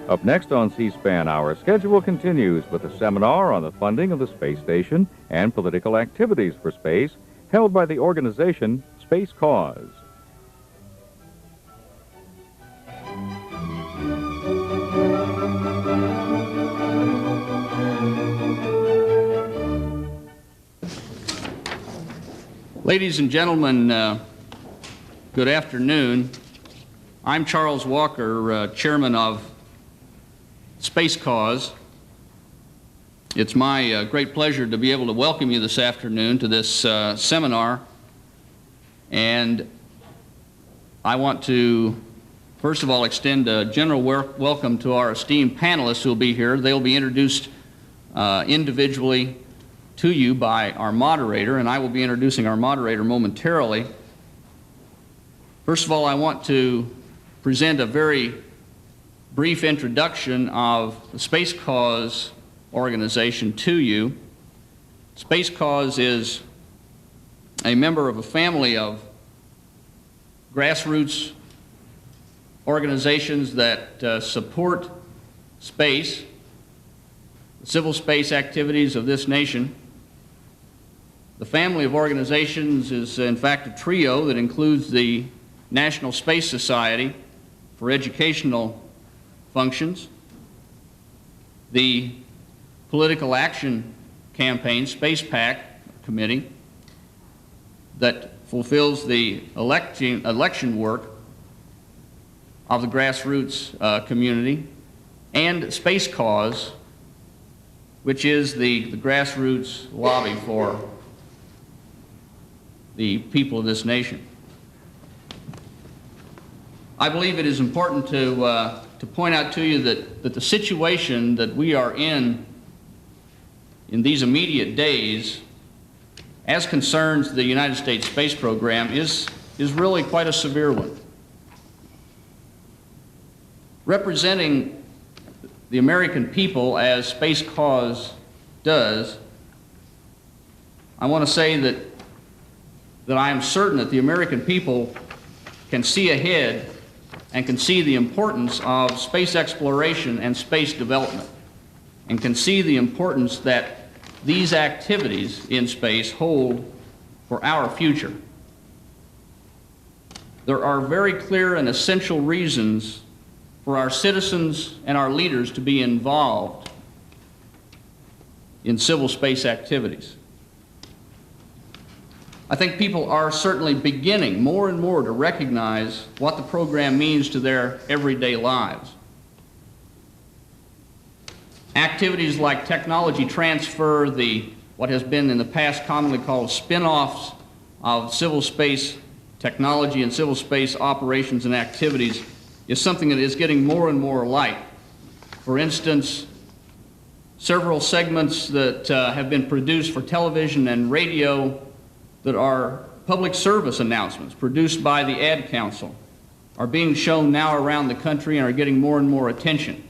Up next on C-SPAN, our schedule continues with a seminar on the funding of the space station and political activities for space held by the organization Spacecause. Ladies and gentlemen, good afternoon. I'm Charles Walker, chairman of Spacecause. It's my great pleasure to be able to welcome you this afternoon to this seminar. And I want to, first of all, extend a general welcome to our esteemed panelists who will be here. They'll be introduced individually to you by our moderator, and I will be introducing our moderator momentarily. First of all, I want to present a very brief introduction of the Spacecause organization to you. Spacecause is a member of a family of grassroots organizations that support space, the civil space activities of this nation. The family of organizations is, in fact, a trio that includes the National Space Society for educational functions, the Political Action Campaign, Space PAC Committee, that fulfills the election work of the grassroots community, and Spacecause, which is the grassroots lobby for the people of this nation. I believe it is important to point out to you that the situation that we are in these immediate days, as concerns the United States space program, is really quite a severe one. Representing the American people as Spacecause does, I want to say that I am certain that the American people can see ahead and can see the importance of space exploration and space development, and can see the importance that these activities in space hold for our future. There are very clear and essential reasons for our citizens and our leaders to be involved in civil space activities. I think people are certainly beginning more and more to recognize what the program means to their everyday lives. Activities like technology transfer, what has been in the past commonly called spin-offs of civil space technology and civil space operations and activities, is something that is getting more and more light. For instance, several segments that have been produced for television and radio that are public service announcements produced by the Ad Council are being shown now around the country and are getting more and more attention,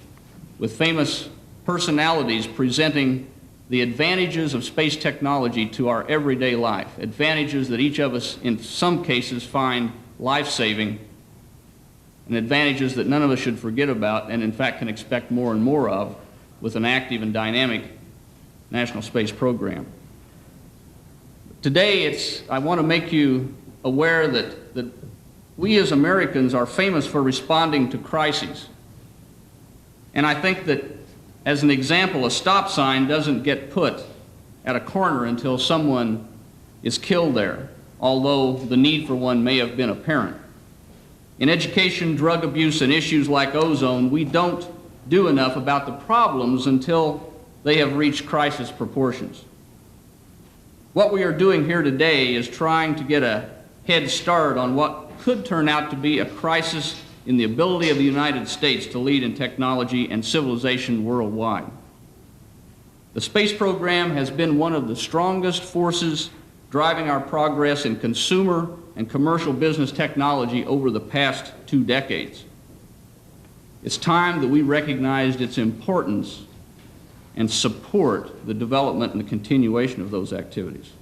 with famous personalities presenting the advantages of space technology to our everyday life, advantages that each of us in some cases find life-saving, and advantages that none of us should forget about and in fact can expect more and more of with an active and dynamic national space program. Today, I want to make you aware that we as Americans are famous for responding to crises. And I think that, as an example, a stop sign doesn't get put at a corner until someone is killed there, although the need for one may have been apparent. In education, drug abuse, and issues like ozone, we don't do enough about the problems until they have reached crisis proportions. What we are doing here today is trying to get a head start on what could turn out to be a crisis in the ability of the United States to lead in technology and civilization worldwide. The space program has been one of the strongest forces driving our progress in consumer and commercial business technology over the past 2 decades. It's time that we recognized its importance and support the development and the continuation of those activities.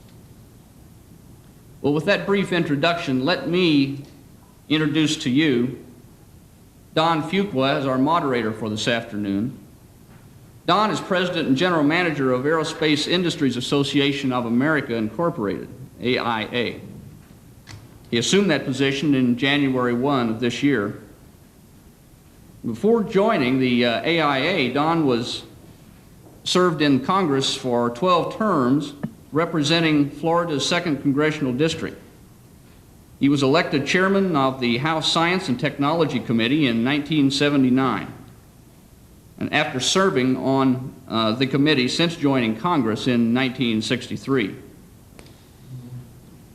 Well, with that brief introduction, let me introduce to you Don Fuqua as our moderator for this afternoon. Don is President and General Manager of Aerospace Industries Association of America, Incorporated, AIA. He assumed that position in January 1 of this year. Before joining the AIA, Don served in Congress for 12 terms, representing Florida's 2nd Congressional District. He was elected chairman of the House Science and Technology Committee in 1979, and after serving on the committee since joining Congress in 1963.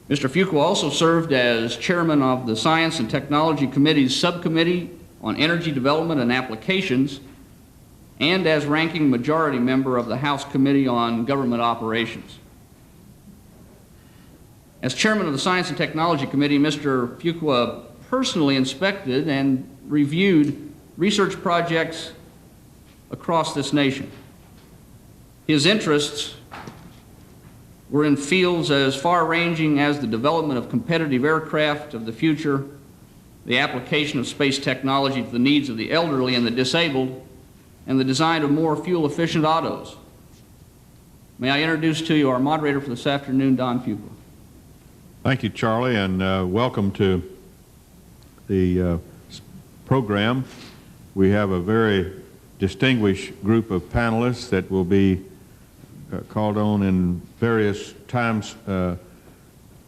Mr. Fuqua also served as chairman of the Science and Technology Committee's Subcommittee on Energy Development and Applications, and as ranking majority member of the House Committee on Government Operations. As chairman of the Science and Technology Committee, Mr. Fuqua personally inspected and reviewed research projects across this nation. His interests were in fields as far-ranging as the development of competitive aircraft of the future, the application of space technology to the needs of the elderly and the disabled, and the design of more fuel-efficient autos. May I introduce to you our moderator for this afternoon, Don Fuqua. Thank you, Charlie, and welcome to the program. We have a very distinguished group of panelists that will be called on in various times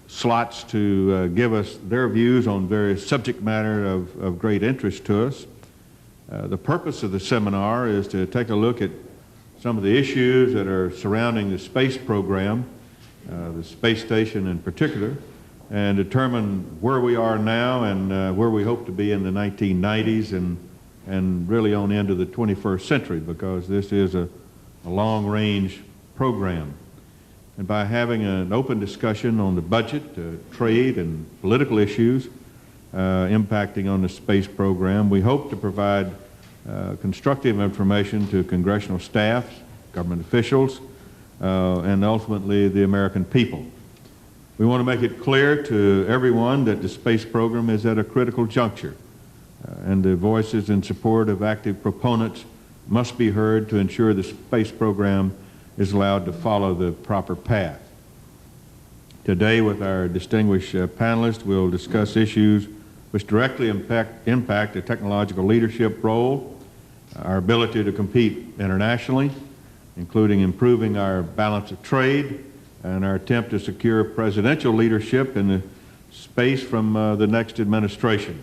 slots to give us their views on various subject matter of great interest to us. The purpose of the seminar is to take a look at some of the issues that are surrounding the space program, the space station in particular, and determine where we are now and where we hope to be in the 1990s and really on into the 21st century, because this is a long-range program. And by having an open discussion on the budget, trade, and political issues impacting on the space program, we hope to provide constructive information to congressional staffs, government officials, and ultimately the American people. We want to make it clear to everyone that the space program is at a critical juncture, and the voices in support of active proponents must be heard to ensure the space program is allowed to follow the proper path. Today, with our distinguished panelists, we'll discuss issues which directly impact the technological leadership role, our ability to compete internationally, including improving our balance of trade, and our attempt to secure presidential leadership in the space from the next administration.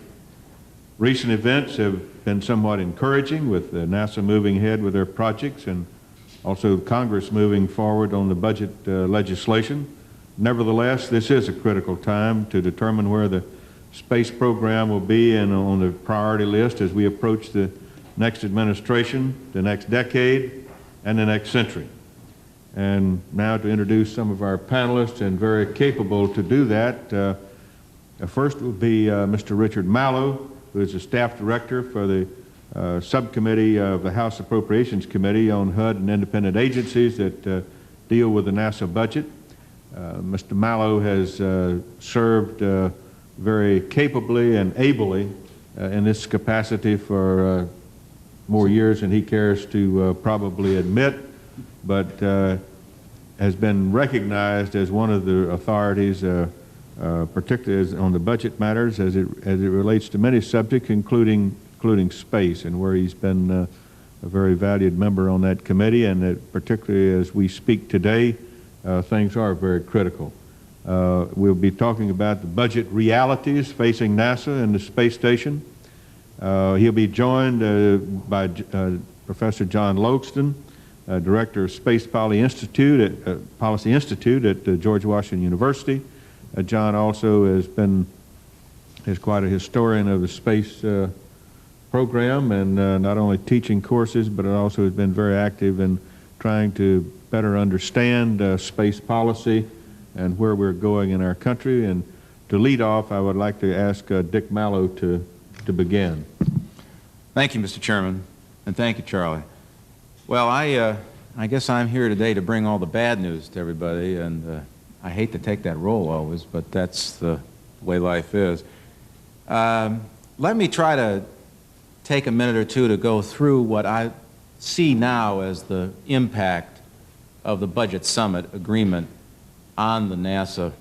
Recent events have been somewhat encouraging, with NASA moving ahead with their projects and also Congress moving forward on the budget legislation. Nevertheless, this is a critical time to determine where the space program will be and on the priority list as we approach the next administration, the next decade, and the next century. And now to introduce some of our panelists, and very capable to do that. First will be Mr. Richard Mallow, who is the staff director for the subcommittee of the House Appropriations Committee on HUD and independent agencies that deal with the NASA budget. Mr. Mallow has served very capably and ably in this capacity for more years than he cares to probably admit, but has been recognized as one of the authorities, particularly on the budget matters as it relates to many subjects, including space, and where he's been a very valued member on that committee, and that particularly as we speak today, things are very critical. We'll be talking about the budget realities facing NASA and the space station. He'll be joined by Professor John Logston, Director of Space Policy Institute at George Washington University. John also is quite a historian of the space program, and not only teaching courses, but also has been very active in trying to better understand space policy and where we're going in our country. And to lead off, I would like to ask Dick Mallow to begin. Thank you, Mr. Chairman, and thank you, Charlie. Well, I guess I'm here today to bring all the bad news to everybody, and I hate to take that role always, but that's the way life is. Let me try to take a minute or two to go through what I see now as the impact of the Budget Summit agreement on the NASA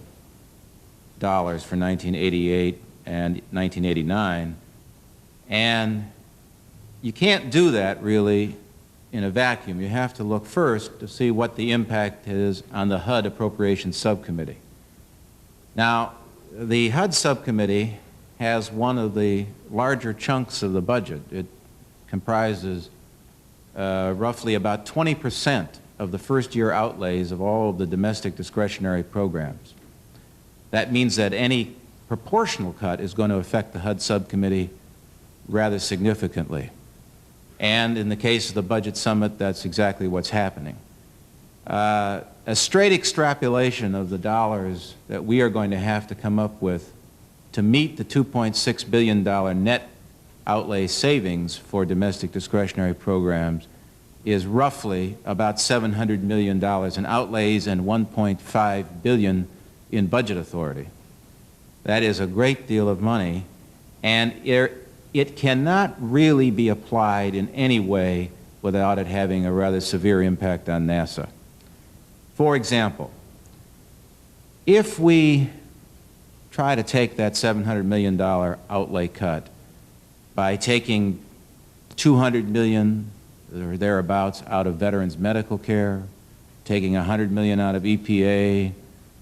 dollars for 1988 and 1989. And you can't do that really in a vacuum. You have to look first to see what the impact is on the HUD Appropriations Subcommittee. Now, the HUD Subcommittee has one of the larger chunks of the budget. It comprises roughly about 20% of the first-year outlays of all of the domestic discretionary programs. That means that any proportional cut is going to affect the HUD Subcommittee rather significantly. And in the case of the Budget Summit, that's exactly what's happening. A straight extrapolation of the dollars that we are going to have to come up with to meet the $2.6 billion net outlay savings for domestic discretionary programs is roughly about $700 million in outlays and $1.5 billion in budget authority. That is a great deal of money, and it cannot really be applied in any way without it having a rather severe impact on NASA. For example, if we try to take that $700 million outlay cut by taking $200 million or thereabouts out of veterans medical care, taking $100 million out of EPA,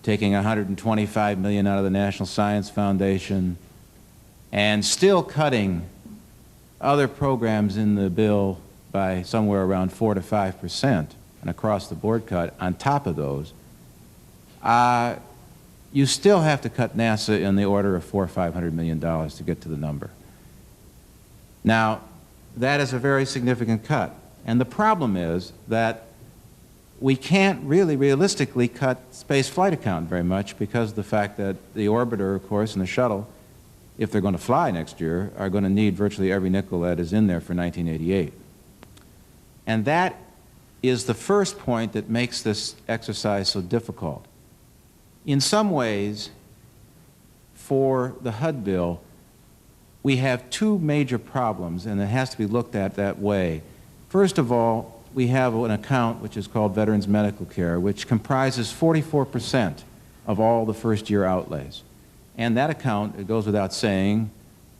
taking $125 million out of the National Science Foundation, and still cutting other programs in the bill by somewhere around 4 to 5%, an across-the-board cut on top of those, you still have to cut NASA in the order of $400 or $500 million to get to the number. Now, that is a very significant cut. And the problem is that we can't really realistically cut space flight account very much because of the fact that the orbiter, of course, and the shuttle, if they're going to fly next year, are going to need virtually every nickel that is in there for 1988. And that is the first point that makes this exercise so difficult. In some ways, for the HUD bill, we have two major problems, and it has to be looked at that way. First of all, we have an account which is called Veterans Medical Care, which comprises 44% of all the first-year outlays. And that account, it goes without saying,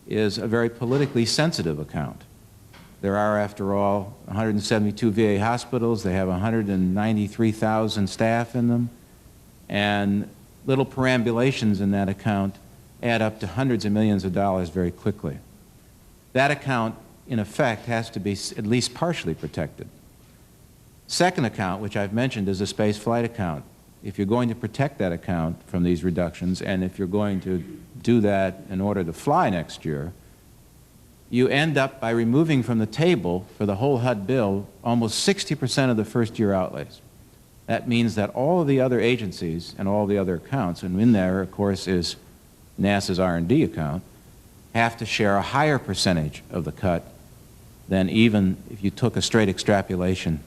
is a very politically sensitive account. There are, after all, 172 VA hospitals. They have 193,000 staff in them. And little perambulations in that account add up to hundreds of millions of dollars very quickly. That account, in effect, has to be at least partially protected. Second account, which I've mentioned, is a space flight account. If you're going to protect that account from these reductions, and if you're going to do that in order to fly next year, you end up by removing from the table for the whole HUD bill almost 60% of the first-year outlays. That means that all of the other agencies and all the other accounts, and in there, of course, is NASA's R&D account, have to share a higher percentage of the cut than even if you took a straight extrapolation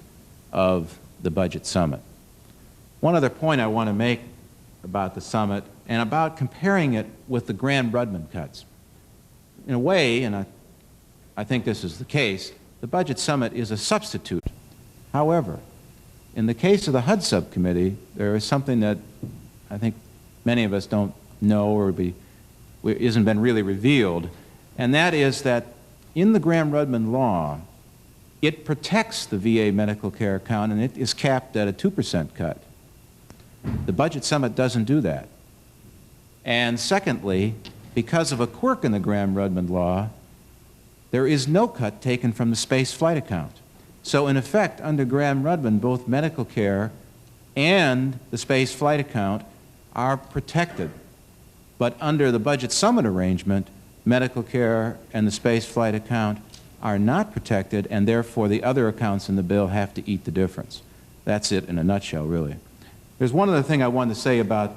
of the Budget Summit. One other point I want to make about the summit and about comparing it with the Graham-Rudman cuts. In a way, and I think this is the case, the Budget Summit is a substitute. However, in the case of the HUD subcommittee, there is something that I think many of us don't know or isn't been really revealed, and that is that in the Graham-Rudman law, it protects the VA medical care account, and it is capped at a 2% cut. The Budget Summit doesn't do that. And secondly, because of a quirk in the Graham-Rudman law, there is no cut taken from the space flight account. So in effect, under Graham-Rudman, both medical care and the space flight account are protected. But under the Budget Summit arrangement, medical care and the space flight account are not protected, and therefore the other accounts in the bill have to eat the difference. That's it in a nutshell, really. There's one other thing I wanted to say about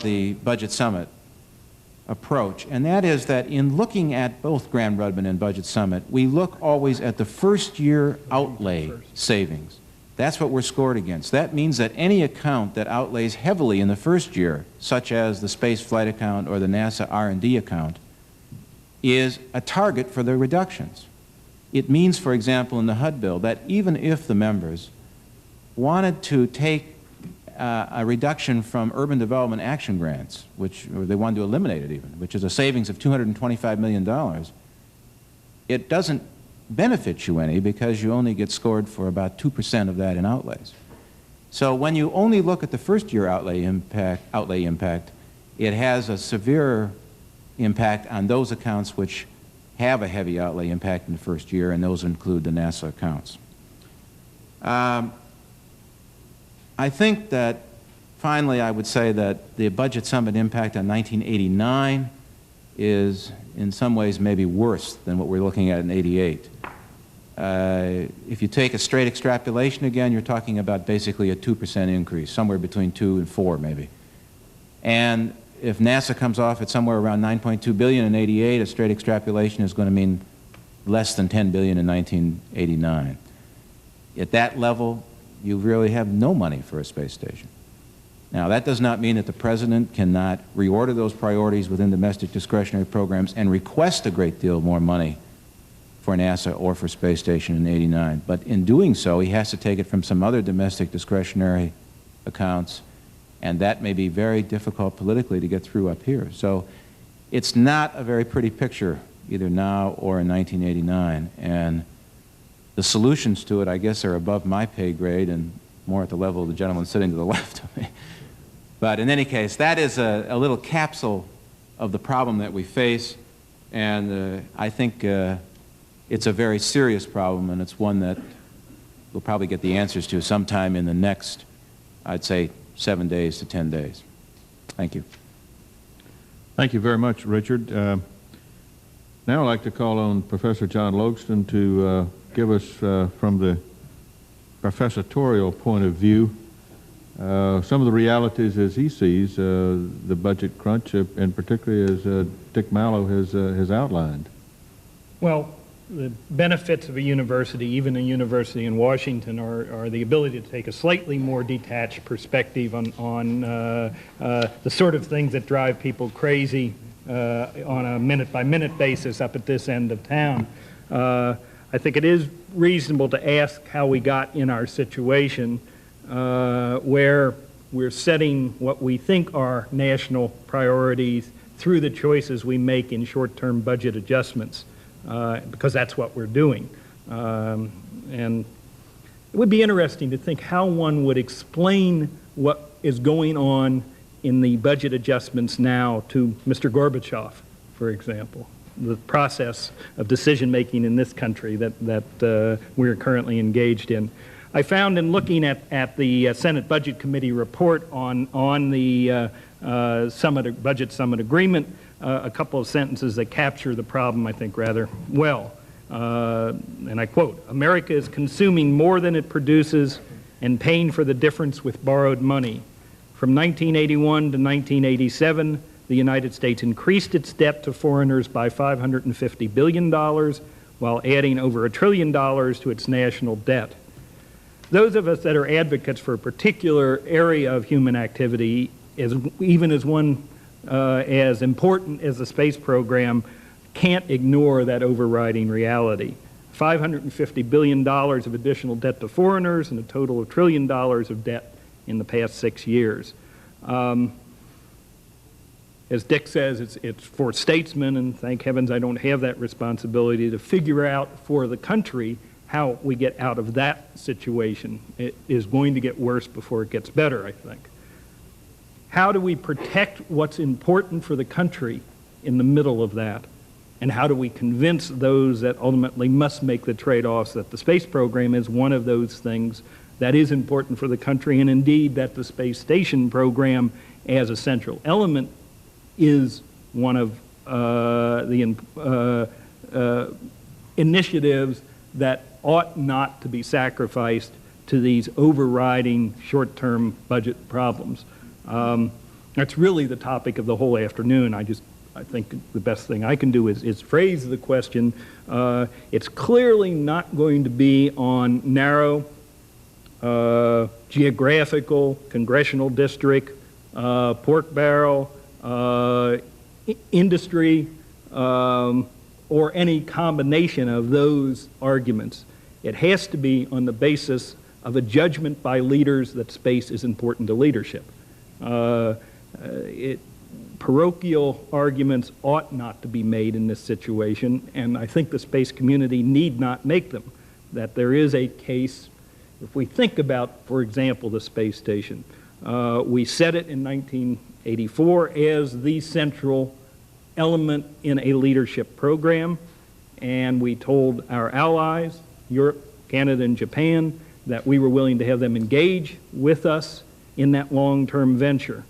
the Budget Summit approach, and that is that in looking at both Graham-Rudman and Budget Summit, we look always at the first-year outlay savings. That's what we're scored against. That means that any account that outlays heavily in the first year, such as the space flight account or the NASA R&D account, is a target for the reductions. It means, for example, in the HUD bill, that even if the members wanted to take a reduction from urban development action grants, or they wanted to eliminate it even, which is a savings of $225 million, it doesn't benefit you any because you only get scored for about 2% of that in outlays. So when you only look at the first year outlay impact, it has a severe impact on those accounts which have a heavy outlay impact in the first year, and those include the NASA accounts. I think that, finally, I would say that the budget summit impact on 1989 is, in some ways, maybe worse than what we're looking at in '88. If you take a straight extrapolation again, you're talking about basically a 2% increase, somewhere between 2 and 4, maybe. And if NASA comes off at somewhere around $9.2 billion in '88, a straight extrapolation is going to mean less than $10 billion in 1989. At that level, you really have no money for a space station. Now, that does not mean that the President cannot reorder those priorities within domestic discretionary programs and request a great deal more money for NASA or for space station in '89. But in doing so, he has to take it from some other domestic discretionary accounts, and that may be very difficult politically to get through up here. So it's not a very pretty picture, either now or in 1989. And the solutions to it, I guess, are above my pay grade and more at the level of the gentleman sitting to the left of me. But in any case, that is a little capsule of the problem that we face, and I think it's a very serious problem, and it's one that we'll probably get the answers to sometime in the next, I'd say, 7 days to 10 days. Thank you. Thank you very much, Richard. Now I'd like to call on Professor John Logston to give us, from the professorial point of view, some of the realities as he sees the budget crunch, and particularly as Dick Mallow has outlined. Well, the benefits of a university, even a university in Washington, are the ability to take a slightly more detached perspective on the sort of things that drive people crazy on a minute-by-minute basis up at this end of town. I think it is reasonable to ask how we got in our situation where we're setting what we think are national priorities through the choices we make in short-term budget adjustments. Because that's what we're doing. And it would be interesting to think how one would explain what is going on in the budget adjustments now to Mr. Gorbachev, for example, the process of decision-making in this country that we're currently engaged in. I found in looking at the Senate Budget Committee report on the Budget Summit Agreement, a couple of sentences that capture the problem, I think, rather well. And I quote, "America is consuming more than it produces and paying for the difference with borrowed money. From 1981 to 1987, the United States increased its debt to foreigners by $550 billion while adding over $1 trillion to its national debt. Those of us that are advocates for a particular area of human activity, even as one as important as the space program, can't ignore that overriding reality. $550 billion of additional debt to foreigners and a total of $1 trillion of debt in the past 6 years. As Dick says, it's for statesmen, and thank heavens I don't have that responsibility, to figure out for the country how we get out of that situation. It is going to get worse before it gets better, I think. How do we protect what's important for the country in the middle of that? And how do we convince those that ultimately must make the trade-offs that the space program is one of those things that is important for the country, and indeed that the space station program as a central element is one of the initiatives that ought not to be sacrificed to these overriding short-term budget problems. That's really the topic of the whole afternoon. I think the best thing I can do is phrase the question. It's clearly not going to be on narrow geographical, congressional district, pork barrel, industry or any combination of those arguments. It has to be on the basis of a judgment by leaders that space is important to leadership. Parochial arguments ought not to be made in this situation, and I think the space community need not make them. That there is a case, if we think about, for example, the space station. We set it in 1984 as the central element in a leadership program, and we told our allies, Europe, Canada, and Japan, that we were willing to have them engage with us in that long-term venture.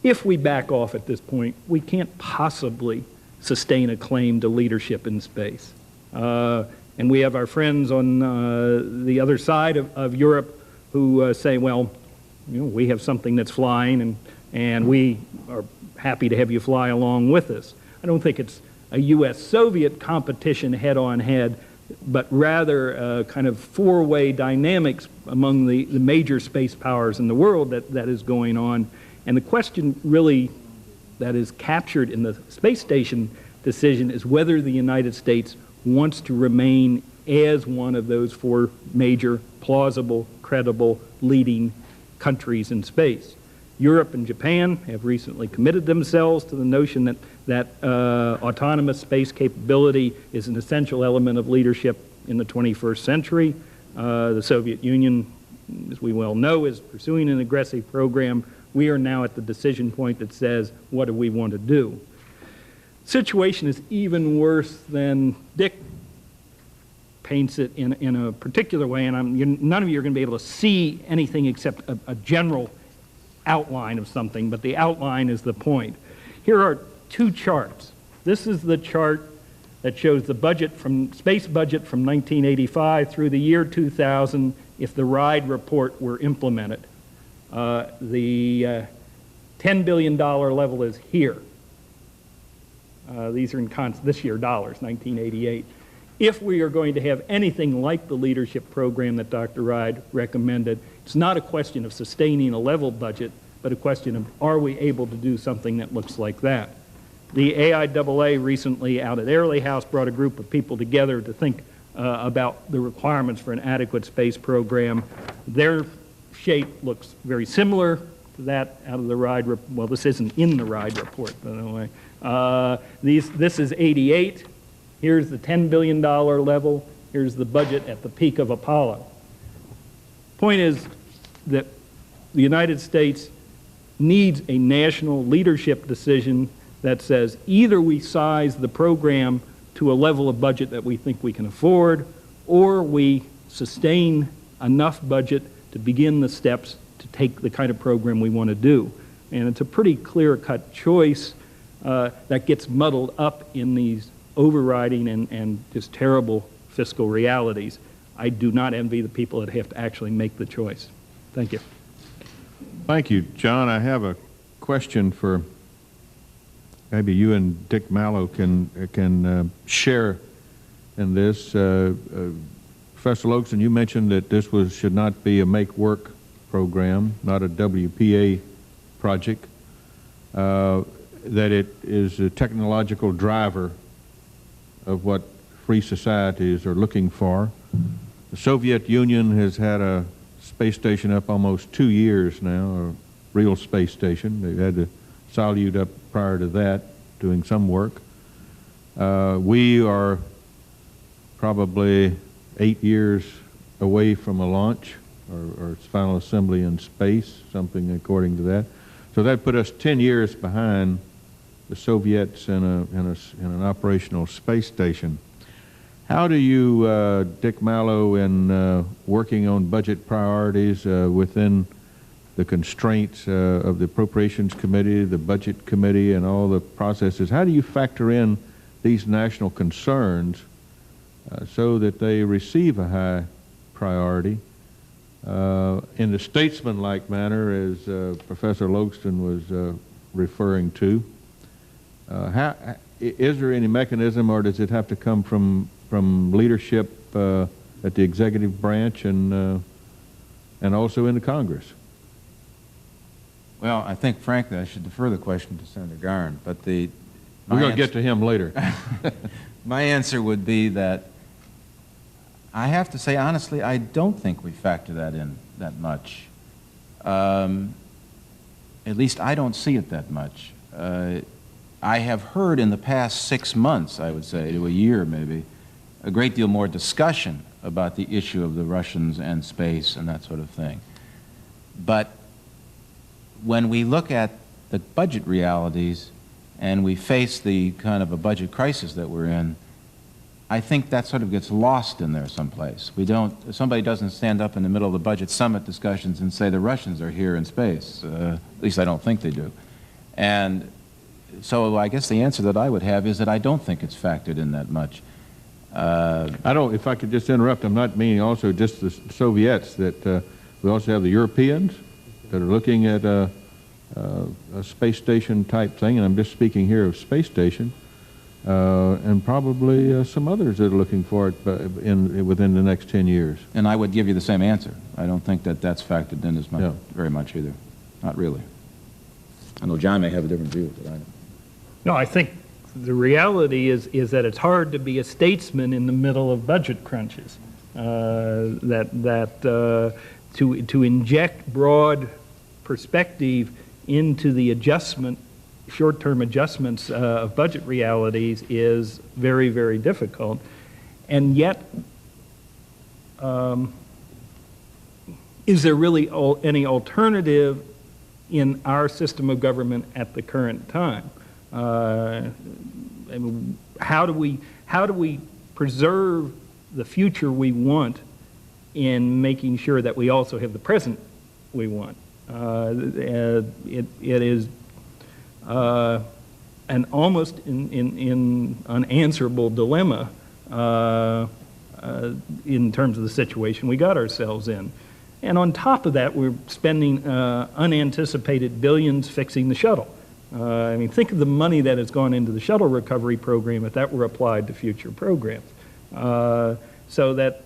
If we back off at this point, we can't possibly sustain a claim to leadership in space. And we have our friends on the other side of Europe who say, well, you know, we have something that's flying, and we are happy to have you fly along with us. I don't think it's a U.S.-Soviet competition head-on-head, but rather kind of four-way dynamics among the major space powers in the world that is going on. And the question really that is captured in the space station decision is whether the United States wants to remain as one of those four major, plausible, credible, leading countries in space. Europe and Japan have recently committed themselves to the notion that autonomous space capability is an essential element of leadership in the 21st century. The Soviet Union, as we well know, is pursuing an aggressive program. We are now at the decision point that says, what do we want to do? The situation is even worse than Dick paints it in a particular way, and none of you are going to be able to see anything except a general outline of something, but the outline is the point. Here are two charts. This is the chart that shows the budget space budget from 1985 through the year 2000 if the RIDE report were implemented. The $10 billion level is here. These are in this year dollars, 1988. If we are going to have anything like the leadership program that Dr. Ride recommended, it's not a question of sustaining a level budget, but a question of are we able to do something that looks like that. The AIAA recently out at Airlie House brought a group of people together to think about the requirements for an adequate space program. Their shape looks very similar to that out of the RIDE report. Well, this isn't in the RIDE report, by the way. This is 88. Here's the $10 billion level. Here's the budget at the peak of Apollo. Point is that the United States needs a national leadership decision that says either we size the program to a level of budget that we think we can afford, or we sustain enough budget to begin the steps to take the kind of program we want to do. And it's a pretty clear-cut choice that gets muddled up in these overriding and just terrible fiscal realities. I do not envy the people that have to actually make the choice. Thank you. Thank you, John. I have a question for maybe you and Dick Mallow can share in this. Professor Logsdon, you mentioned that this should not be a make-work program, not a WPA project, that it is a technological driver of what free societies are looking for. The Soviet Union has had a space station up almost 2 years now, a real space station. They've had the Salyut up prior to that, doing some work. We are probably 8 years away from a launch or its final assembly in space, something according to that. So that put us 10 years behind the Soviets in an operational space station. How do you, Dick Mallow, in working on budget priorities within the constraints of the Appropriations Committee, the Budget Committee, and all the processes, how do you factor in these national concerns so that they receive a high priority in the statesman-like manner, as Professor Logsdon was referring to? Is there any mechanism, or does it have to come from leadership at the executive branch and also in the Congress? Well, I think, frankly, I should defer the question to Senator Garn, but We're going to get to him later. my answer would be that I have to say, honestly, I don't think we factor that in that much. At least I don't see it that much. I have heard in the past 6 months, I would say, to a year maybe, a great deal more discussion about the issue of the Russians and space and that sort of thing. But when we look at the budget realities and we face the kind of a budget crisis that we're in, I think that sort of gets lost in there someplace. Somebody doesn't stand up in the middle of the budget summit discussions and say the Russians are here in space. At least I don't think they do. And so I guess the answer that I would have is that I don't think it's factored in that much. If I could just interrupt, I'm not meaning also just the Soviets, that we also have the Europeans that are looking at a space station type thing, and I'm just speaking here of space station, and probably some others that are looking for it within the next 10 years. And I would give you the same answer. I don't think that that's factored in as much, very much either. Not really. I know John may have a different view, but I don't. No, I think the reality is that it's hard to be a statesman in the middle of budget crunches. To inject broad perspective into the short-term adjustments of budget realities is very, very difficult. And yet, is there really any alternative in our system of government at the current time? I mean, how do we preserve the future we want in making sure that we also have the present we want? It is an almost unanswerable dilemma in terms of the situation we got ourselves in. And on top of that, we're spending unanticipated billions fixing the shuttle. I mean, think of the money that has gone into the shuttle recovery program if that were applied to future programs. So that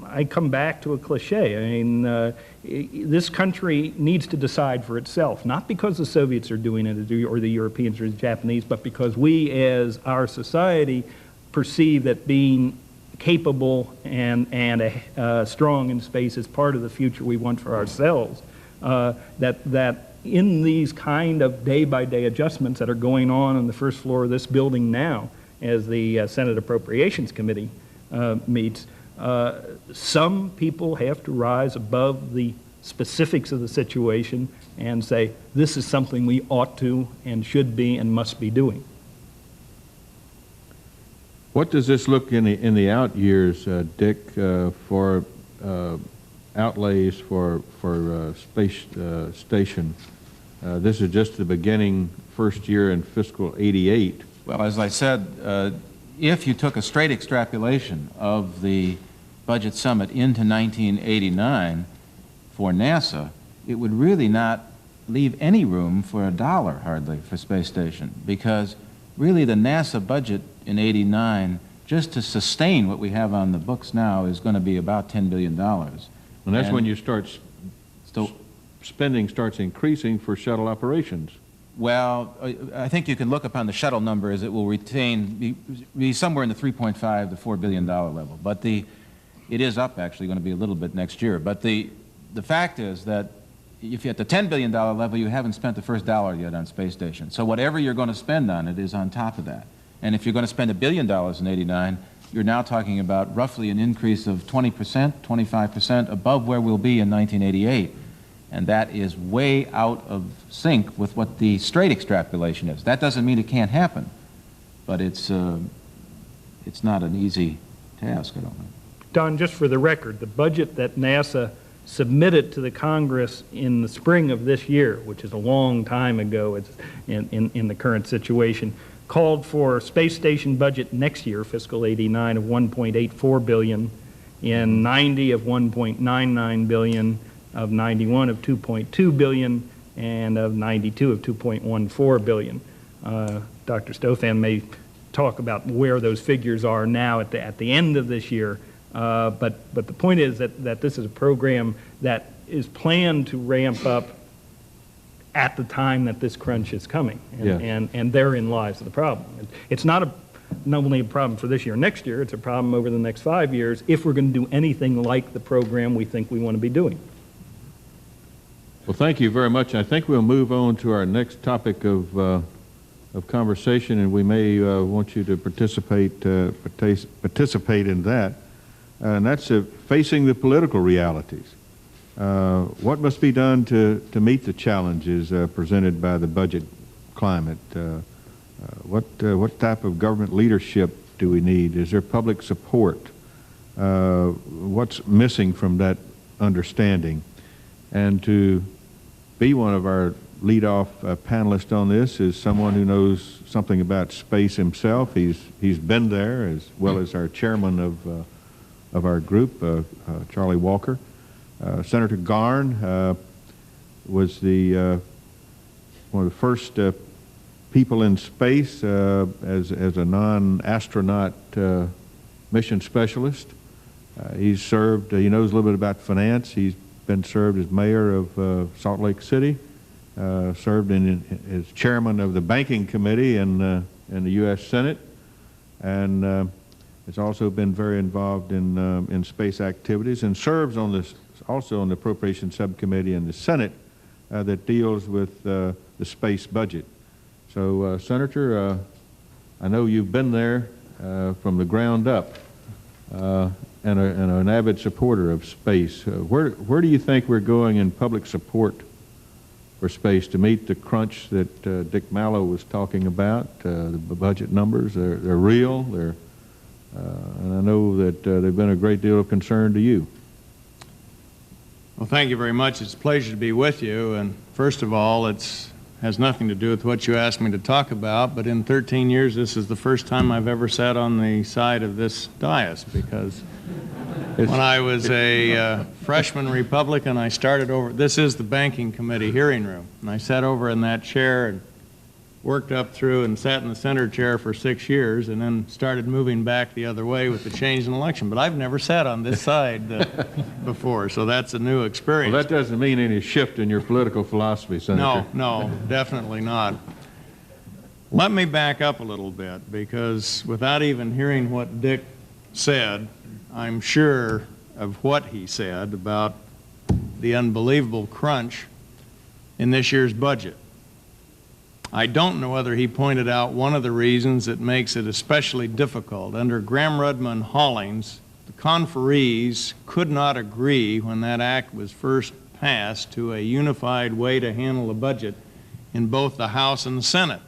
I come back to a cliche. I mean, this country needs to decide for itself, not because the Soviets are doing it or the Europeans or the Japanese, but because we as our society perceive that being capable and strong in space is part of the future we want for ourselves. That in these kind of day-by-day adjustments that are going on the first floor of this building now, as the Senate Appropriations Committee meets, some people have to rise above the specifics of the situation and say, this is something we ought to and should be and must be doing. What does this look in the out years, Dick, for outlays for space station? This is just the beginning, first year in fiscal '88. Well, as I said, if you took a straight extrapolation of the budget summit into 1989 for NASA, it would really not leave any room for a dollar, hardly, for space station, because really the NASA budget in '89, just to sustain what we have on the books now, is going to be about $10 billion. And that's when you start, spending starts increasing for shuttle operations. Well, I think you can look upon the shuttle number as it will be somewhere in the $3.5 to $4 billion level. But it is up, actually, going to be a little bit next year. But the fact is that if you're at the $10 billion level, you haven't spent the first dollar yet on space station. So whatever you're going to spend on it is on top of that. And if you're going to spend $1 billion in '89, you're now talking about roughly an increase of 20%, 25% above where we'll be in 1988. And that is way out of sync with what the straight extrapolation is. That doesn't mean it can't happen, but it's not an easy task, I don't think. Don, just for the record, the budget that NASA submitted to the Congress in the spring of this year, which is a long time ago in the current situation, called for space station budget next year, fiscal '89, of $1.84 billion, in '90 of $1.99 billion, of '91 of $2.2 billion, and of '92 of $2.14 billion. Dr. Stofan may talk about where those figures are now at the end of this year, but the point is that this is a program that is planned to ramp up at the time that this crunch is coming. And therein lies the problem. It's not only a problem for this year, next year, it's a problem over the next 5 years if we're going to do anything like the program we think we want to be doing. Well, thank you very much. I think we'll move on to our next topic of conversation, and we may want you to participate in that, and that's facing the political realities. What must be done to meet the challenges presented by the budget climate? What type of government leadership do we need? Is there public support? What's missing from that understanding? And to be one of our lead-off panelists on this is someone who knows something about space himself. He's been there, as well as our chairman of our group, Charlie Walker. Senator Garn was one of the first people in space as a non-astronaut mission specialist. He's served, he knows a little bit about finance. He's been served as mayor of Salt Lake City, served as chairman of the banking committee in the U.S. Senate, and has also been very involved in space activities, and serves on also on the appropriations subcommittee in the Senate that deals with the space budget. So, Senator, I know you've been there from the ground up, and an avid supporter of space. Where do you think we're going in public support for space to meet the crunch that Dick Mallow was talking about? The budget numbers, they're real, and I know that they've been a great deal of concern to you. Well, thank you very much. It's a pleasure to be with you. And first of all, has nothing to do with what you asked me to talk about, but in 13 years, this is the first time I've ever sat on the side of this dais, because when I was a freshman Republican, I started over, this is the banking committee hearing room, and I sat over in that chair and worked up through and sat in the center chair for 6 years, and then started moving back the other way with the change in election. But I've never sat on this side before, so that's a new experience. Well, that doesn't mean any shift in your political philosophy, Senator. No, definitely not. Let me back up a little bit, because without even hearing what Dick said, I'm sure of what he said about the unbelievable crunch in this year's budget. I don't know whether he pointed out one of the reasons that makes it especially difficult. Under Graham-Rudman Hollings, the conferees could not agree when that act was first passed to a unified way to handle the budget in both the House and the Senate.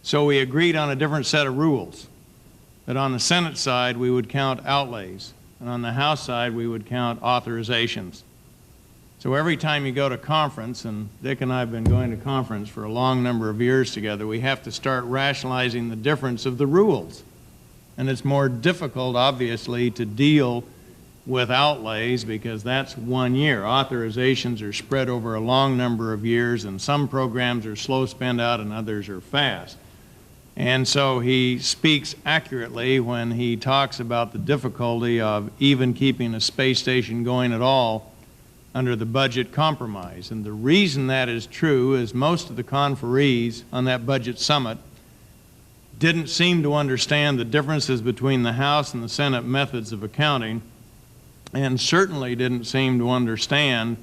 So we agreed on a different set of rules, that on the Senate side we would count outlays, and on the House side we would count authorizations. So every time you go to conference, and Dick and I have been going to conference for a long number of years together, we have to start rationalizing the difference of the rules. And it's more difficult, obviously, to deal with outlays, because that's 1 year. Authorizations are spread over a long number of years, and some programs are slow spend out and others are fast. And so he speaks accurately when he talks about the difficulty of even keeping a space station going at all under the budget compromise. And the reason that is true is most of the conferees on that budget summit didn't seem to understand the differences between the House and the Senate methods of accounting, and certainly didn't seem to understand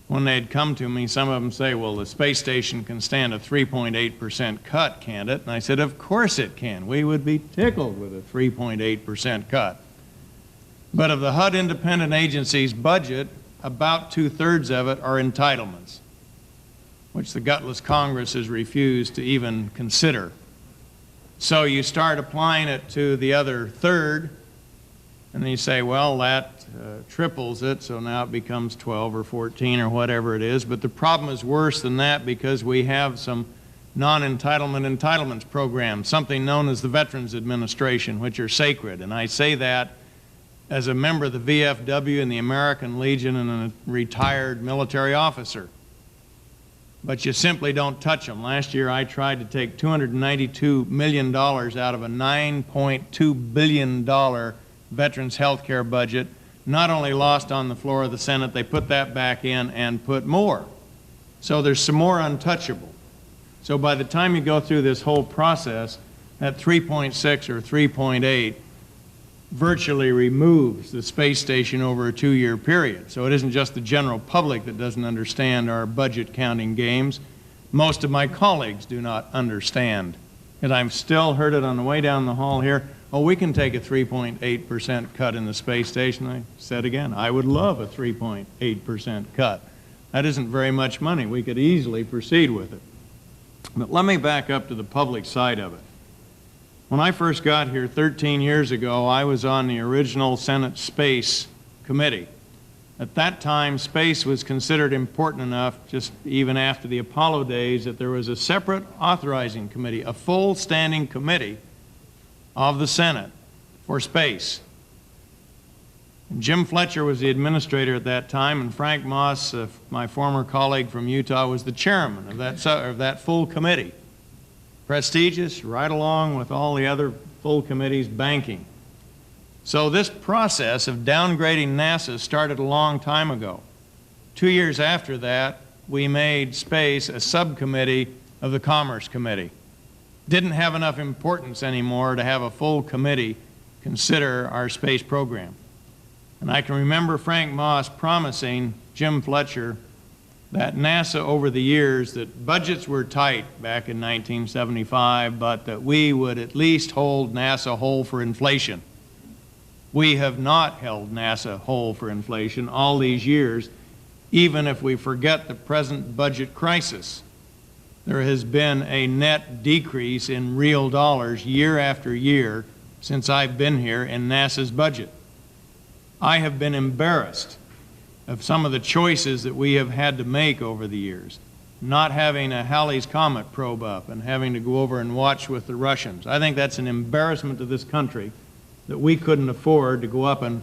when they'd come to me, some of them say, well, the space station can stand a 3.8% cut, can't it? And I said, of course it can. We would be tickled with a 3.8% cut. But of the HUD independent agency's budget, about 2/3 of it are entitlements, which the gutless Congress has refused to even consider. So you start applying it to the other third, and then you say, well, that triples it, so now it becomes 12 or 14 or whatever it is. But the problem is worse than that, because we have some non-entitlement entitlements programs, something known as the Veterans Administration, which are sacred. And I say that as a member of the VFW and the American Legion and a retired military officer. But you simply don't touch them. Last year I tried to take $292 million out of a $9.2 billion veterans health care budget not only lost on the floor of the Senate, they put that back in and put more. So there's some more untouchable. So by the time you go through this whole process, that 3.6 or 3.8 virtually removes the space station over a 2-year period. So it isn't just the general public that doesn't understand our budget counting games. Most of my colleagues do not understand. And I've still heard it on the way down the hall here, oh, we can take a 3.8% cut in the space station. I said again, I would love a 3.8% cut. That isn't very much money. We could easily proceed with it. But let me back up to the public side of it. When I first got here 13 years ago, I was on the original Senate Space Committee. At that time, space was considered important enough, just even after the Apollo days, that there was a separate authorizing committee, a full standing committee of the Senate for space. And Jim Fletcher was the administrator at that time, and Frank Moss, my former colleague from Utah, was the chairman of that full committee. Prestigious, right along with all the other full committees banking. So this process of downgrading NASA started a long time ago. 2 years after that, we made space a subcommittee of the Commerce Committee. Didn't have enough importance anymore to have a full committee consider our space program. And I can remember Frank Moss promising Jim Fletcher that NASA over the years, that budgets were tight back in 1975, but that we would at least hold NASA whole for inflation. We have not held NASA whole for inflation all these years, even if we forget the present budget crisis. There has been a net decrease in real dollars year after year since I've been here in NASA's budget. I have been embarrassed of some of the choices that we have had to make over the years. Not having a Halley's Comet probe up and having to go over and watch with the Russians. I think that's an embarrassment to this country that we couldn't afford to go up and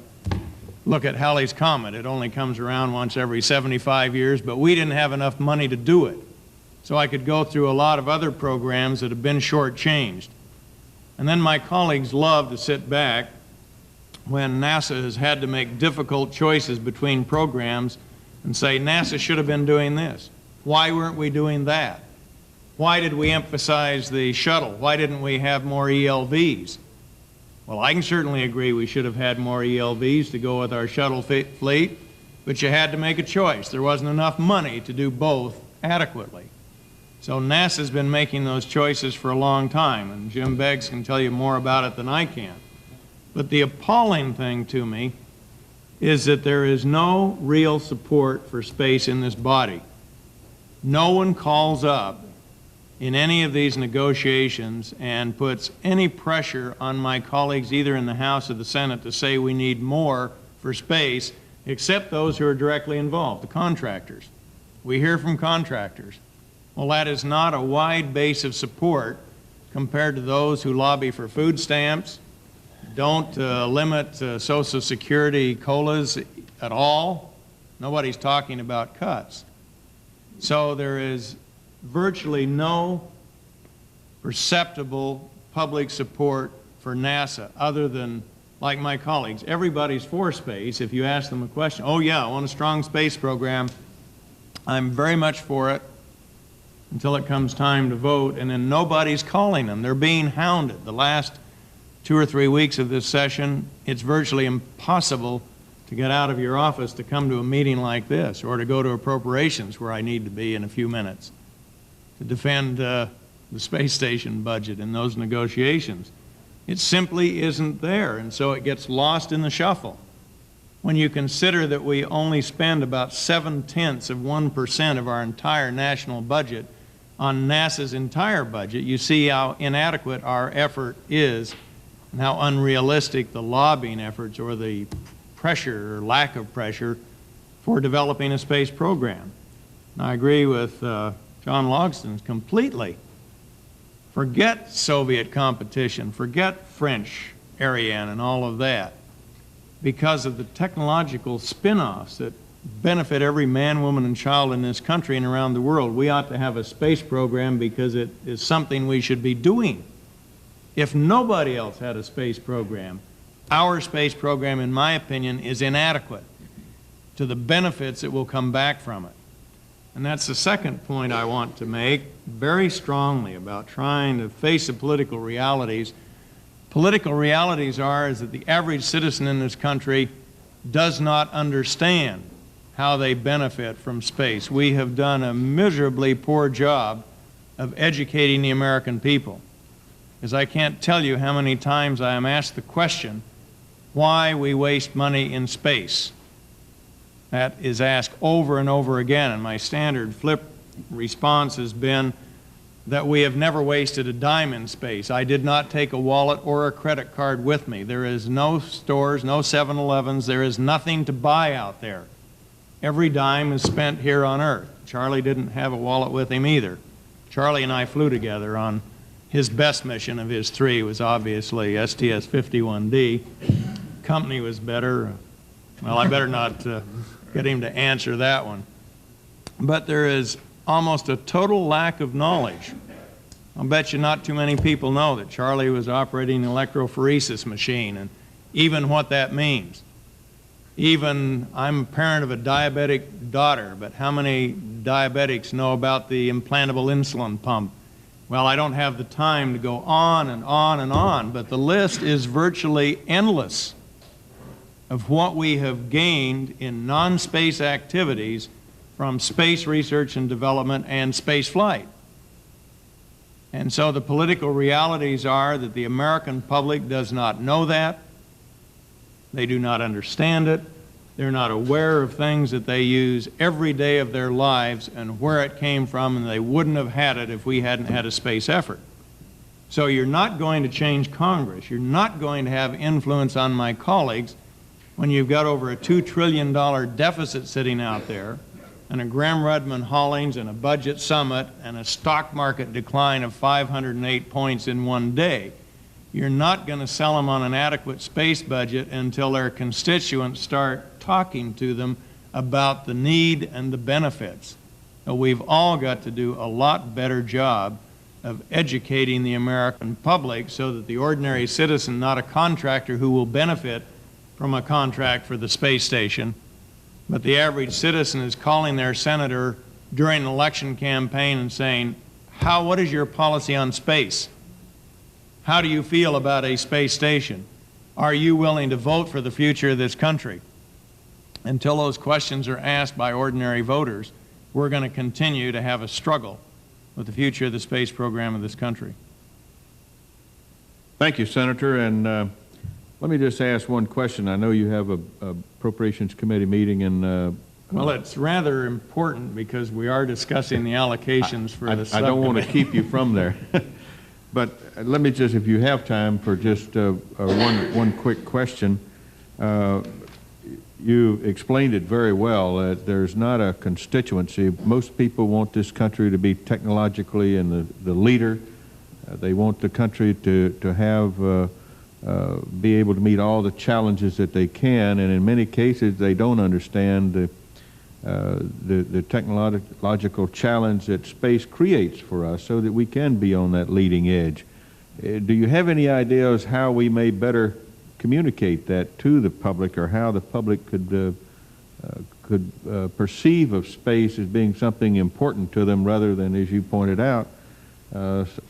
look at Halley's Comet. It only comes around once every 75 years, but we didn't have enough money to do it. So I could go through a lot of other programs that have been shortchanged. And then my colleagues love to sit back when NASA has had to make difficult choices between programs and say, NASA should have been doing this. Why weren't we doing that? Why did we emphasize the shuttle? Why didn't we have more ELVs? Well, I can certainly agree we should have had more ELVs to go with our shuttle fleet, but you had to make a choice. There wasn't enough money to do both adequately. So NASA's been making those choices for a long time, and Jim Beggs can tell you more about it than I can. But the appalling thing to me is that there is no real support for space in this body. No one calls up in any of these negotiations and puts any pressure on my colleagues either in the House or the Senate to say we need more for space, except those who are directly involved, the contractors. We hear from contractors. Well, that is not a wide base of support compared to those who lobby for food stamps, don't limit Social Security COLAs at all. Nobody's talking about cuts. So there is virtually no perceptible public support for NASA other than, like my colleagues, everybody's for space. If you ask them a question, oh yeah, I want a strong space program. I'm very much for it until it comes time to vote, and then nobody's calling them. They're being hounded. The last 2 or 3 weeks of this session, it's virtually impossible to get out of your office to come to a meeting like this or to go to appropriations where I need to be in a few minutes to defend the space station budget in those negotiations. It simply isn't there, and so it gets lost in the shuffle. When you consider that we only spend about 0.7% of our entire national budget on NASA's entire budget, you see how inadequate our effort is and how unrealistic the lobbying efforts or the pressure or lack of pressure for developing a space program. And I agree with John Logsdon completely. Forget Soviet competition, forget French Ariane and all of that, because of the technological spin-offs that benefit every man, woman, and child in this country and around the world. We ought to have a space program because it is something we should be doing. If nobody else had a space program, Our space program, in my opinion, is inadequate to the benefits that will come back from it. And that's the second point I want to make very strongly about trying to face the political realities. Political realities is that the average citizen in this country does not understand how they benefit from space. We have done a miserably poor job of educating the American people, because I can't tell you how many times I am asked the question why we waste money in space. That is asked over and over again, and my standard flip response has been that we have never wasted a dime in space. I did not take a wallet or a credit card with me. There is no stores, no 7-Elevens. There is nothing to buy out there. Every dime is spent here on Earth. Charlie didn't have a wallet with him either. Charlie and I flew together on his best mission of his 3 was obviously STS-51D. Company was better. Well, I better not get him to answer that one. But there is almost a total lack of knowledge. I'll bet you not too many people know that Charlie was operating an electrophoresis machine and even what that means. Even, I'm a parent of a diabetic daughter, but how many diabetics know about the implantable insulin pump? Well, I don't have the time to go on and on and on, but the list is virtually endless of what we have gained in non-space activities from space research and development and space flight. And so the political realities are that the American public does not know that. They do not understand it. They're not aware of things that they use every day of their lives and where it came from, and they wouldn't have had it if we hadn't had a space effort. So you're not going to change Congress. You're not going to have influence on my colleagues when you've got over a $2 trillion deficit sitting out there, and a Graham-Rudman-Hollings and a budget summit and a stock market decline of 508 points in one day. You're not going to sell them on an adequate space budget until their constituents start talking to them about the need and the benefits. Now, we've all got to do a lot better job of educating the American public so that the ordinary citizen, not a contractor who will benefit from a contract for the space station, but the average citizen is calling their senator during an election campaign and saying, what is your policy on space? How do you feel about a space station? Are you willing to vote for the future of this country? Until those questions are asked by ordinary voters, we're going to continue to have a struggle with the future of the space program of this country. Thank you, Senator. And let me just ask one question. I know you have a Appropriations Committee meeting in... well, it's rather important because we are discussing the allocations for the subcommittee. I don't want to keep you from there. But let me just, if you have time for just one quick question. You explained it very well, that there's not a constituency. Most people want this country to be technologically and the leader. They want the country to have, be able to meet all the challenges that they can, and in many cases they don't understand the technological challenge that space creates for us so that we can be on that leading edge. Do you have any ideas how we may better communicate that to the public, or how the public could perceive of space as being something important to them rather than, as you pointed out,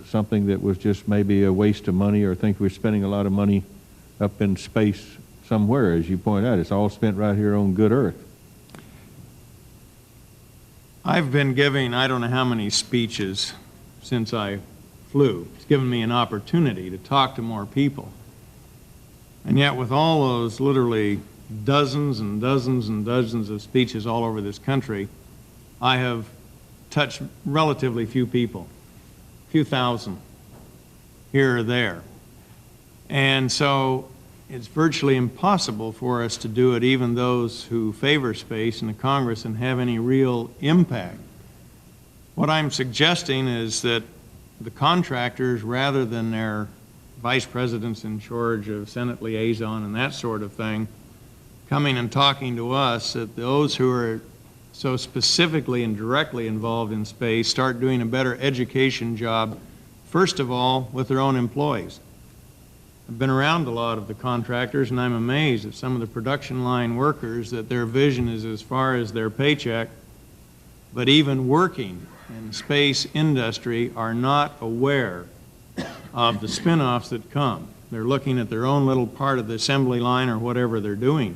something that was just maybe a waste of money, or think we're spending a lot of money up in space somewhere? As you point out, it's all spent right here on good Earth. I've been giving I don't know how many speeches since I flew. It's given me an opportunity to talk to more people. And yet with all those literally dozens and dozens and dozens of speeches all over this country, I have touched relatively few people, a few thousand here or there. And so it's virtually impossible for us to do it, even those who favor space in the Congress, and have any real impact. What I'm suggesting is that the contractors, rather than their vice presidents in charge of Senate liaison and that sort of thing, coming and talking to us, that those who are so specifically and directly involved in space start doing a better education job, first of all, with their own employees. I've been around a lot of the contractors, and I'm amazed at some of the production line workers that their vision is as far as their paycheck, but even working in space industry are not aware of the spin-offs that come. They're looking at their own little part of the assembly line or whatever they're doing,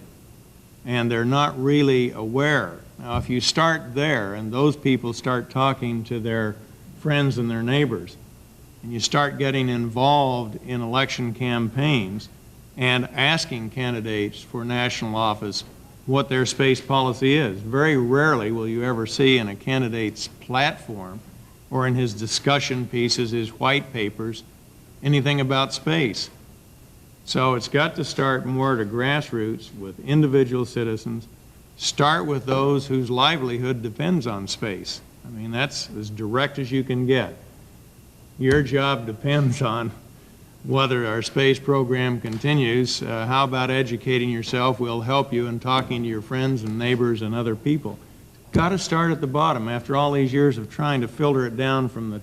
and they're not really aware. Now, if you start there and those people start talking to their friends and their neighbors, and you start getting involved in election campaigns and asking candidates for national office what their space policy is, very rarely will you ever see in a candidate's platform or in his discussion pieces, his white papers, anything about space. So it's got to start more at a grassroots with individual citizens. Start with those whose livelihood depends on space. I mean, that's as direct as you can get. Your job depends on whether our space program continues. How about educating yourself? We'll help you in talking to your friends and neighbors and other people. Got to start at the bottom. After all these years of trying to filter it down from the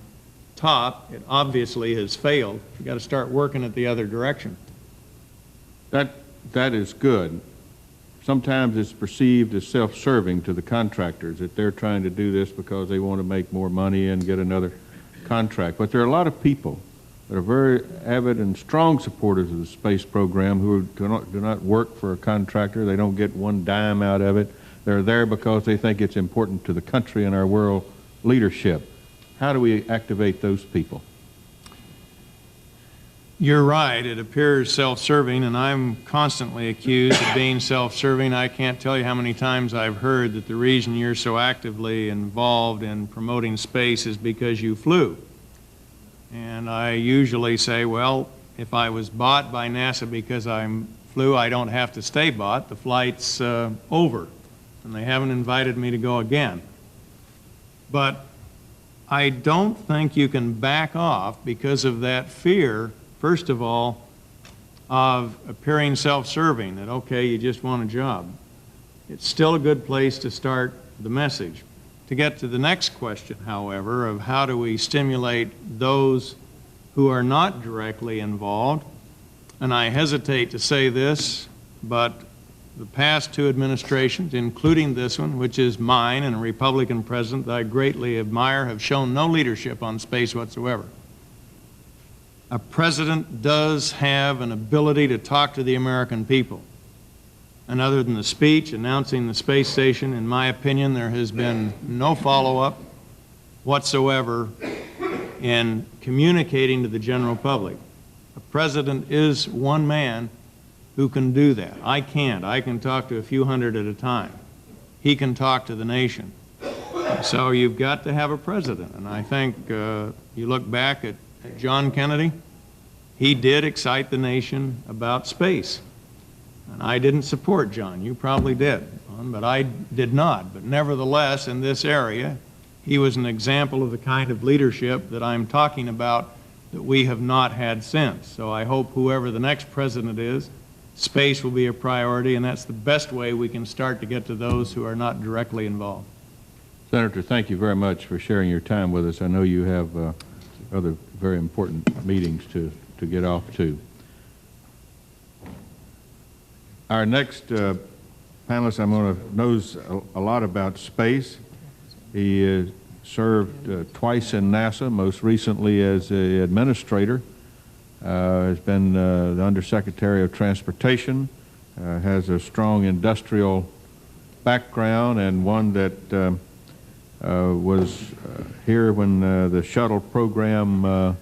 top, it obviously has failed. You've got to start working it the other direction. That is good. Sometimes it's perceived as self-serving to the contractors that they're trying to do this because they want to make more money and get another contract. But there are a lot of people that are very avid and strong supporters of the space program who do not work for a contractor. They don't get one dime out of it. They're there because they think it's important to the country and our world leadership. How do we activate those people? You're right. It appears self-serving, and I'm constantly accused of being self-serving. I can't tell you how many times I've heard that the reason you're so actively involved in promoting space is because you flew. And I usually say, well, if I was bought by NASA because I flew, I don't have to stay bought. The flight's over, and they haven't invited me to go again. But I don't think you can back off because of that fear, first of all, of appearing self-serving, that, okay, you just want a job. It's still a good place to start the message. To get to the next question, however, of how do we stimulate those who are not directly involved, and I hesitate to say this, but the past two administrations, including this one, which is mine and a Republican president that I greatly admire, have shown no leadership on space whatsoever. A president does have an ability to talk to the American people. And other than the speech announcing the space station, in my opinion, there has been no follow-up whatsoever in communicating to the general public. A president is one man who can do that. I can't. I can talk to a few hundred at a time. He can talk to the nation. So you've got to have a president. And I think you look back at John Kennedy, he did excite the nation about space. And I didn't support John. You probably did, but I did not. But nevertheless, in this area, he was an example of the kind of leadership that I'm talking about that we have not had since. So I hope whoever the next president is, space will be a priority, and that's the best way we can start to get to those who are not directly involved. Senator, thank you very much for sharing your time with us. I know you have other very important meetings to get off to. Our next panelist knows a lot about space. He served twice in NASA, most recently as an administrator. Has been the Undersecretary of Transportation, has a strong industrial background, and one that was here when the shuttle program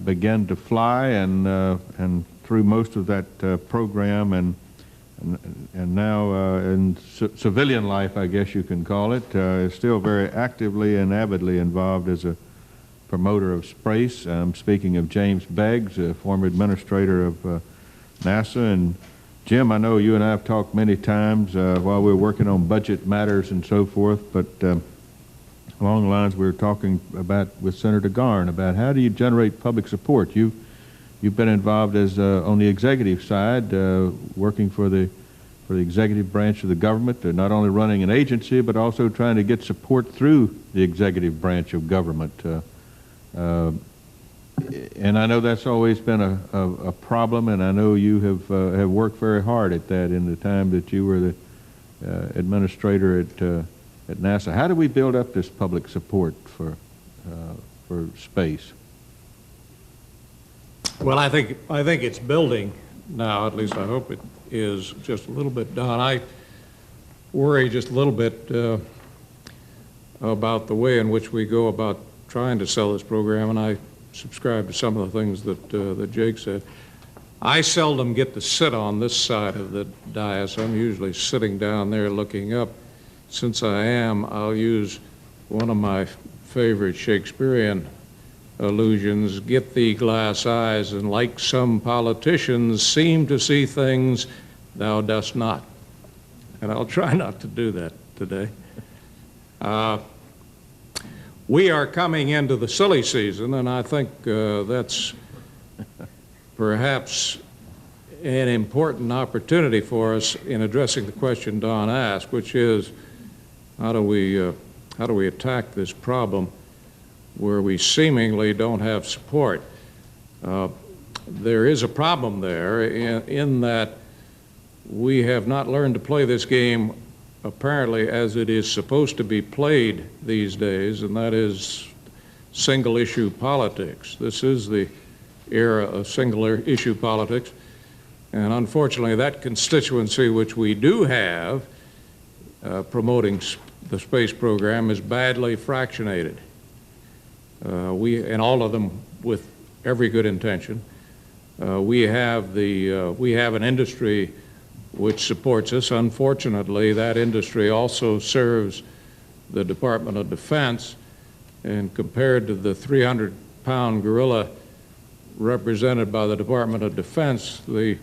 began to fly, and through most of that program, and now in civilian life, I guess you can call it, is still very actively and avidly involved as a promoter of space. I'm speaking of James Beggs, a former administrator of NASA. And Jim, I know you and I have talked many times while we were working on budget matters and so forth, but along the lines we were talking about with Senator Garn about how do you generate public support. You've been involved as on the executive side, working for the executive branch of the government, not only running an agency but also trying to get support through the executive branch of government. and I know that's always been a problem, and I know you have worked very hard at that in the time that you were the administrator at NASA. How do we build up this public support for space? Well, I think it's building now. At least I hope it is just a little bit done. I worry just a little bit about the way in which we go about trying to sell this program, and I subscribe to some of the things that Jake said. I seldom get to sit on this side of the dais. I'm usually sitting down there looking up. Since I am, I'll use one of my favorite Shakespearean allusions: get thee glass eyes, and like some politicians seem to see things thou dost not. And I'll try not to do that today. We are coming into the silly season, and I think that's perhaps an important opportunity for us in addressing the question Don asked, which is, how do we attack this problem where we seemingly don't have support? There is a problem there in that we have not learned to play this game apparently as it is supposed to be played these days, and that is single issue politics. This is the era of single issue politics, and unfortunately that constituency which we do have promoting the space program is badly fractionated. And all of them with every good intention. We have an industry which supports us. Unfortunately, that industry also serves the Department of Defense, and compared to the 300-pound gorilla represented by the Department of Defense, the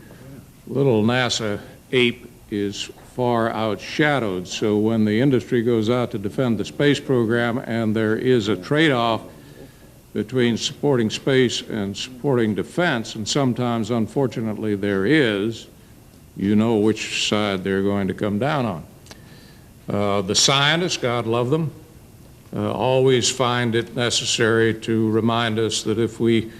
little NASA ape is far outshadowed. So when the industry goes out to defend the space program and there is a trade-off between supporting space and supporting defense, and sometimes, unfortunately, there is, you know which side they're going to come down on. The scientists, God love them, always find it necessary to remind us that if we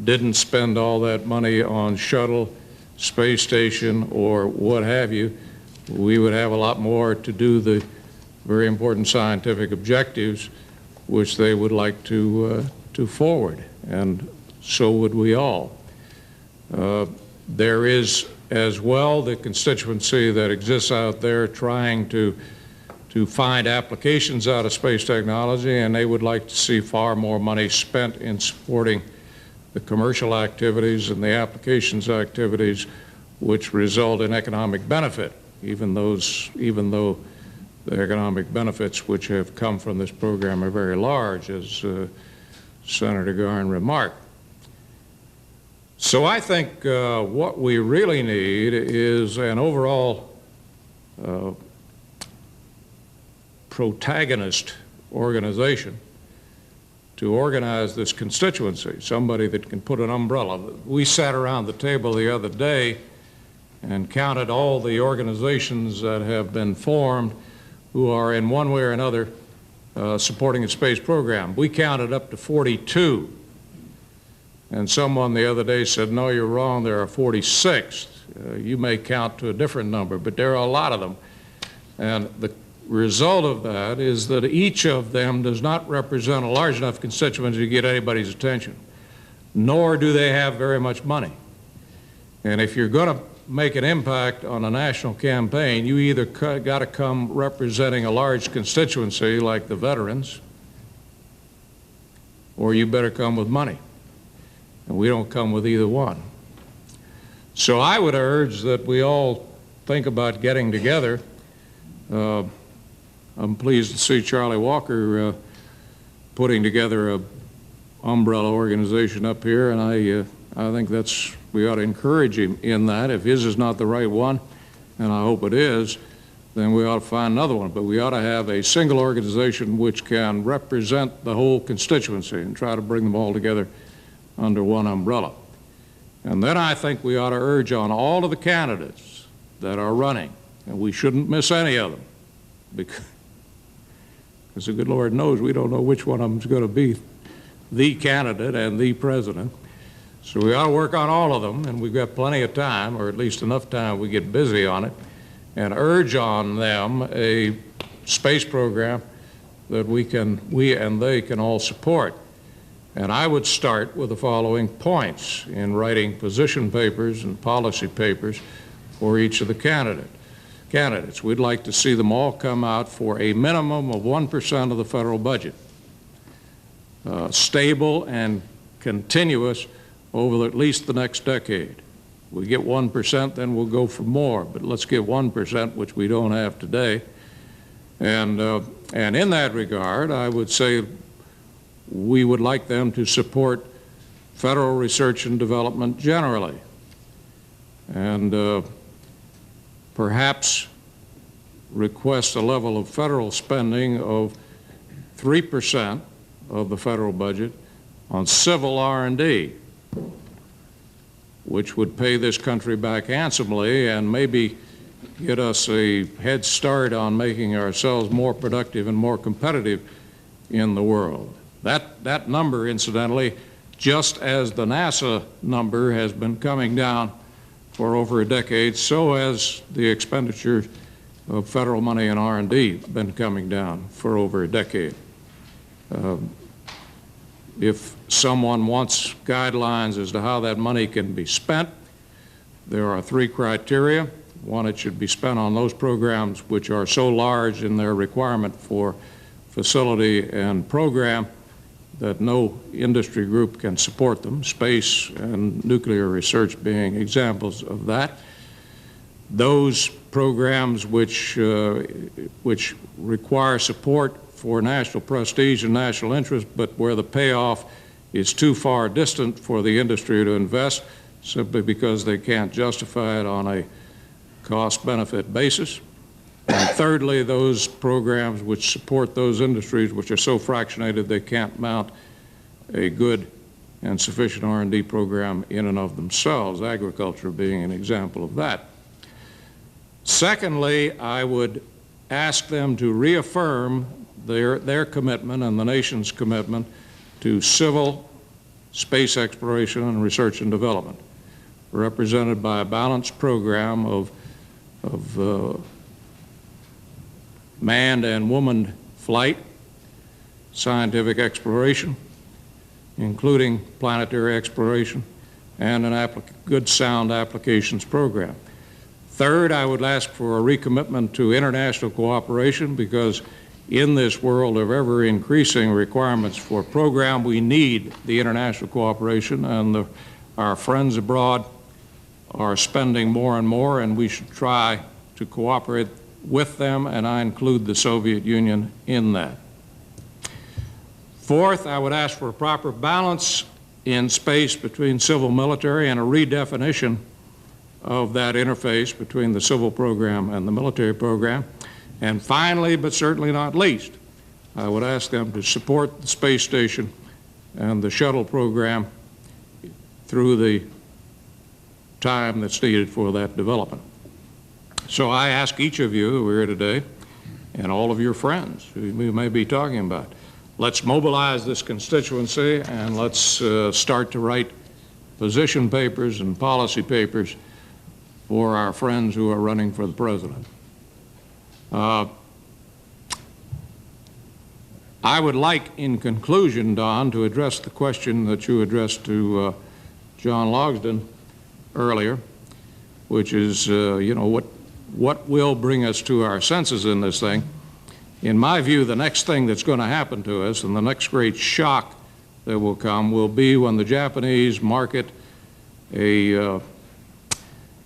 didn't spend all that money on shuttle, space station, or what have you, we would have a lot more to do the very important scientific objectives which they would like to forward, and so would we all. There is as well the constituency that exists out there trying to find applications out of space technology, and they would like to see far more money spent in supporting the commercial activities and the applications activities which result in economic benefit, even though the economic benefits which have come from this program are very large, as Senator Garn remarked. So I think what we really need is an overall protagonist organization to organize this constituency, somebody that can put an umbrella. We sat around the table the other day and counted all the organizations that have been formed who are in one way or another supporting the space program. We counted up to 42. And someone the other day said, no, you're wrong, there are 46. You may count to a different number, but there are a lot of them. And the result of that is that each of them does not represent a large enough constituency to get anybody's attention, nor do they have very much money. And if you're going to make an impact on a national campaign, you either got to come representing a large constituency like the veterans, or you better come with money. And we don't come with either one. So I would urge that we all think about getting together. I'm pleased to see Charlie Walker putting together an umbrella organization up here, and I think we ought to encourage him in that. If his is not the right one, and I hope it is, then we ought to find another one. But we ought to have a single organization which can represent the whole constituency and try to bring them all together under one umbrella. And then I think we ought to urge on all of the candidates that are running, and we shouldn't miss any of them, because the good Lord knows we don't know which one of them is going to be the candidate and the president. So we ought to work on all of them, and we've got plenty of time, or at least enough time we get busy on it, and urge on them a space program that we and they can all support. And I would start with the following points in writing position papers and policy papers for each of the candidates. We'd like to see them all come out for a minimum of 1% of the federal budget, stable and continuous over at least the next decade. We get 1%, then we'll go for more, but let's get 1%, which we don't have today. And in that regard, I would say we would like them to support federal research and development generally, and perhaps request a level of federal spending of 3% of the federal budget on civil R&D, which would pay this country back handsomely and maybe get us a head start on making ourselves more productive and more competitive in the world. That number, incidentally, just as the NASA number has been coming down for over a decade, so has the expenditure of federal money in R&D been coming down for over a decade. If someone wants guidelines as to how that money can be spent, there are 3 criteria. One, it should be spent on those programs which are so large in their requirement for facility and program that no industry group can support them, space and nuclear research being examples of that. Those programs which require support for national prestige and national interest, but where the payoff is too far distant for the industry to invest simply because they can't justify it on a cost-benefit basis. And thirdly, those programs which support those industries which are so fractionated they can't mount a good and sufficient R&D program in and of themselves, agriculture being an example of that. Secondly, I would ask them to reaffirm their commitment and the nation's commitment to civil space exploration and research and development, represented by a balanced program of manned and womaned flight, scientific exploration, including planetary exploration, and a good sound applications program. Third, I would ask for a recommitment to international cooperation, because in this world of ever increasing requirements for program, we need the international cooperation, and our friends abroad are spending more and more, and we should try to cooperate with them, and I include the Soviet Union in that. Fourth, I would ask for a proper balance in space between civil military and a redefinition of that interface between the civil program and the military program. And finally, but certainly not least, I would ask them to support the space station and the shuttle program through the time that's needed for that development. So I ask each of you who are here today, and all of your friends who we may be talking about, let's mobilize this constituency and let's start to write position papers and policy papers for our friends who are running for the president. I would like, in conclusion, Don, to address the question that you addressed to John Logsdon earlier, which is, you know, what will bring us to our senses in this thing. In my view, the next thing that's going to happen to us, and the next great shock that will come, will be when the Japanese market a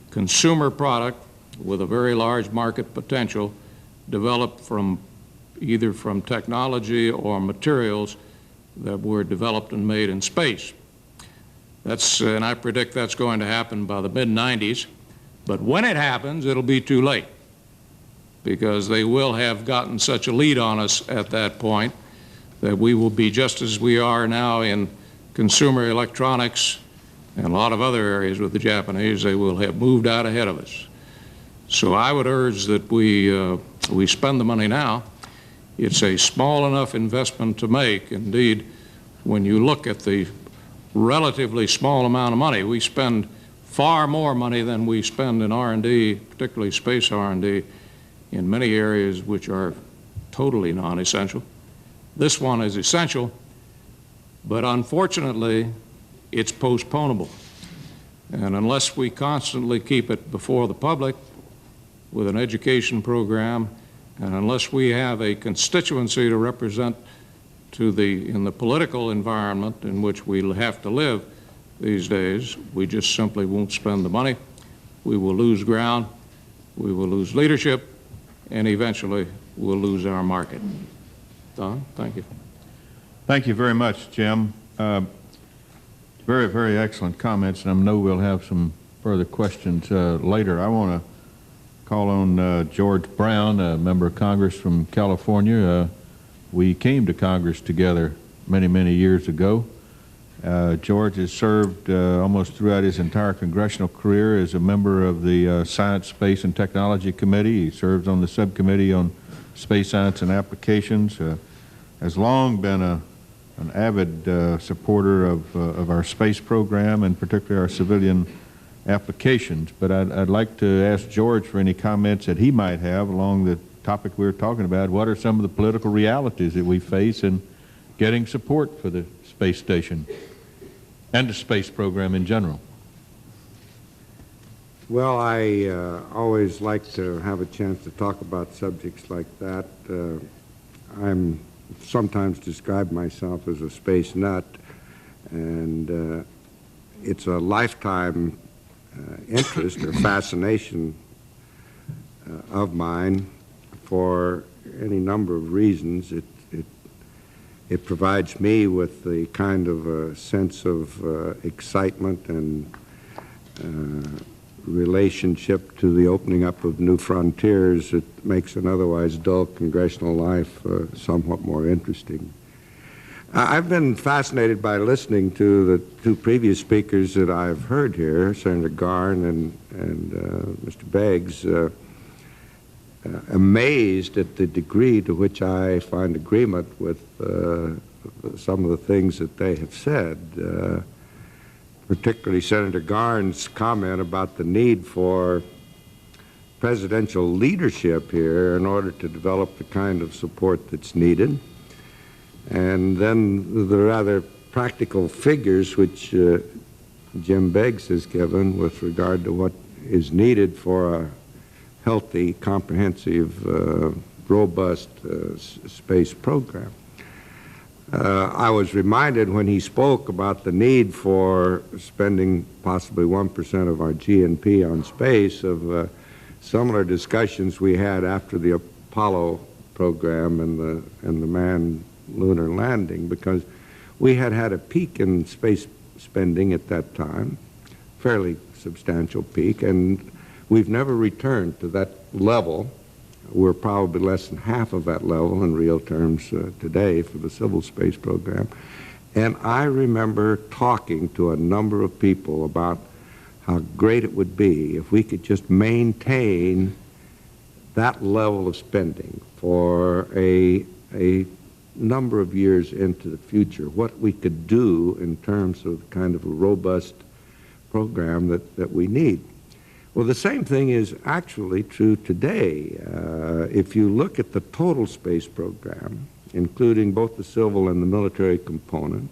consumer product with a very large market potential, developed from either from technology or materials that were developed and made in space. And I predict that's going to happen by the mid-90s. But when it happens, it'll be too late, because they will have gotten such a lead on us at that point that we will be just as we are now in consumer electronics and a lot of other areas with the Japanese. They will have moved out ahead of us. So I would urge that we spend the money now. It's a small enough investment to make. Indeed, when you look at the relatively small amount of money, we spend far more money than we spend in R&D, particularly space R&D, in many areas which are totally non-essential. This one is essential, but unfortunately, it's postponable. And unless we constantly keep it before the public with an education program, and unless we have a constituency to represent in the political environment in which we have to live these days, we just simply won't spend the money. We will lose ground, we will lose leadership, and eventually we'll lose our market. Don, thank you. Thank you very much, Jim. Very, very excellent comments, and I know we'll have some further questions later. I want to call on George Brown, a member of Congress from California. We came to Congress together many, many years ago. George has served almost throughout his entire congressional career as a member of the Science, Space, and Technology Committee. He serves on the subcommittee on space science and applications. Has long been an avid supporter of our space program, and particularly our civilian applications. But I'd like to ask George for any comments that he might have along the topic we were talking about. What are some of the political realities that we face in getting support for the space station and the space program in general? Well, I always like to have a chance to talk about subjects like that. I'm sometimes describe myself as a space nut, and it's a lifetime interest or fascination of mine for any number of reasons. It provides me with the kind of a sense of excitement and relationship to the opening up of new frontiers that makes an otherwise dull congressional life somewhat more interesting. I've been fascinated by listening to the two previous speakers that I've heard here, Senator Garn and Mr. Beggs, amazed at the degree to which I find agreement with some of the things that they have said, particularly Senator Garn's comment about the need for presidential leadership here in order to develop the kind of support that's needed. And then the rather practical figures which Jim Beggs has given with regard to what is needed for a healthy, comprehensive, robust space program. I was reminded when he spoke about the need for spending possibly 1% of our GNP on space of similar discussions we had after the Apollo program and the manned lunar landing, because we had had a peak in space spending at that time, fairly substantial peak, and we've never returned to that level. We're probably less than half of that level in real terms today for the civil space program. And I remember talking to a number of people about how great it would be if we could just maintain that level of spending for a number of years into the future, what we could do in terms of kind of a robust program that we need. Well, the same thing is actually true today. If you look at the total space program, including both the civil and the military component,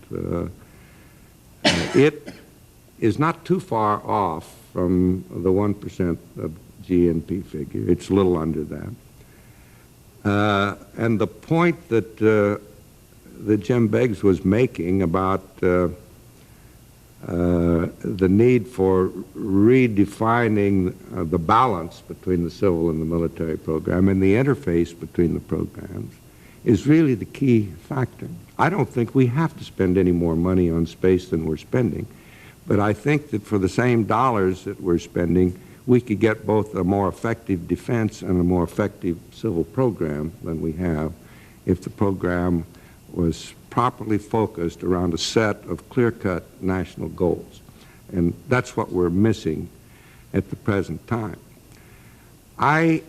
it is not too far off from the 1% of GNP figure. It's a little under that. And the point that Jim Beggs was making about the need for redefining the balance between the civil and the military program and the interface between the programs is really the key factor. I don't think we have to spend any more money on space than we're spending, but I think that for the same dollars that we're spending, we could get both a more effective defense and a more effective civil program than we have if the program was properly focused around a set of clear-cut national goals. And that's what we're missing at the present time. I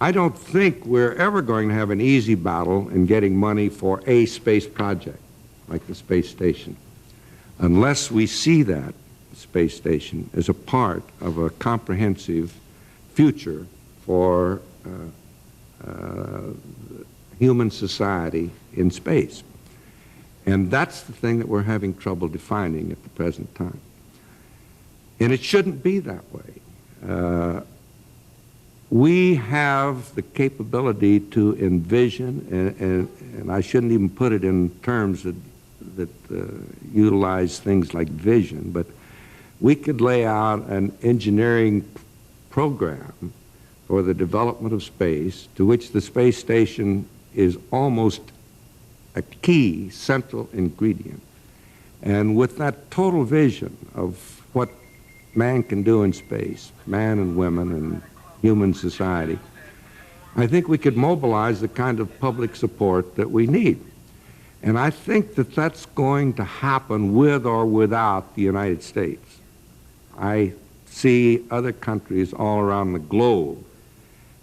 don't think we're ever going to have an easy battle in getting money for a space project. like the space station, unless we see that space station as a part of a comprehensive future for human society in space. And that's the thing that we're having trouble defining at the present time. And it shouldn't be that way. We have the capability to envision, and I shouldn't even put it in terms that utilize things like vision, but we could lay out an engineering program for the development of space, to which the space station is almost a key central ingredient. And with that total vision of what man can do in space, man and women and human society, I think we could mobilize the kind of public support that we need. And I think that that's going to happen with or without the United States. I see other countries all around the globe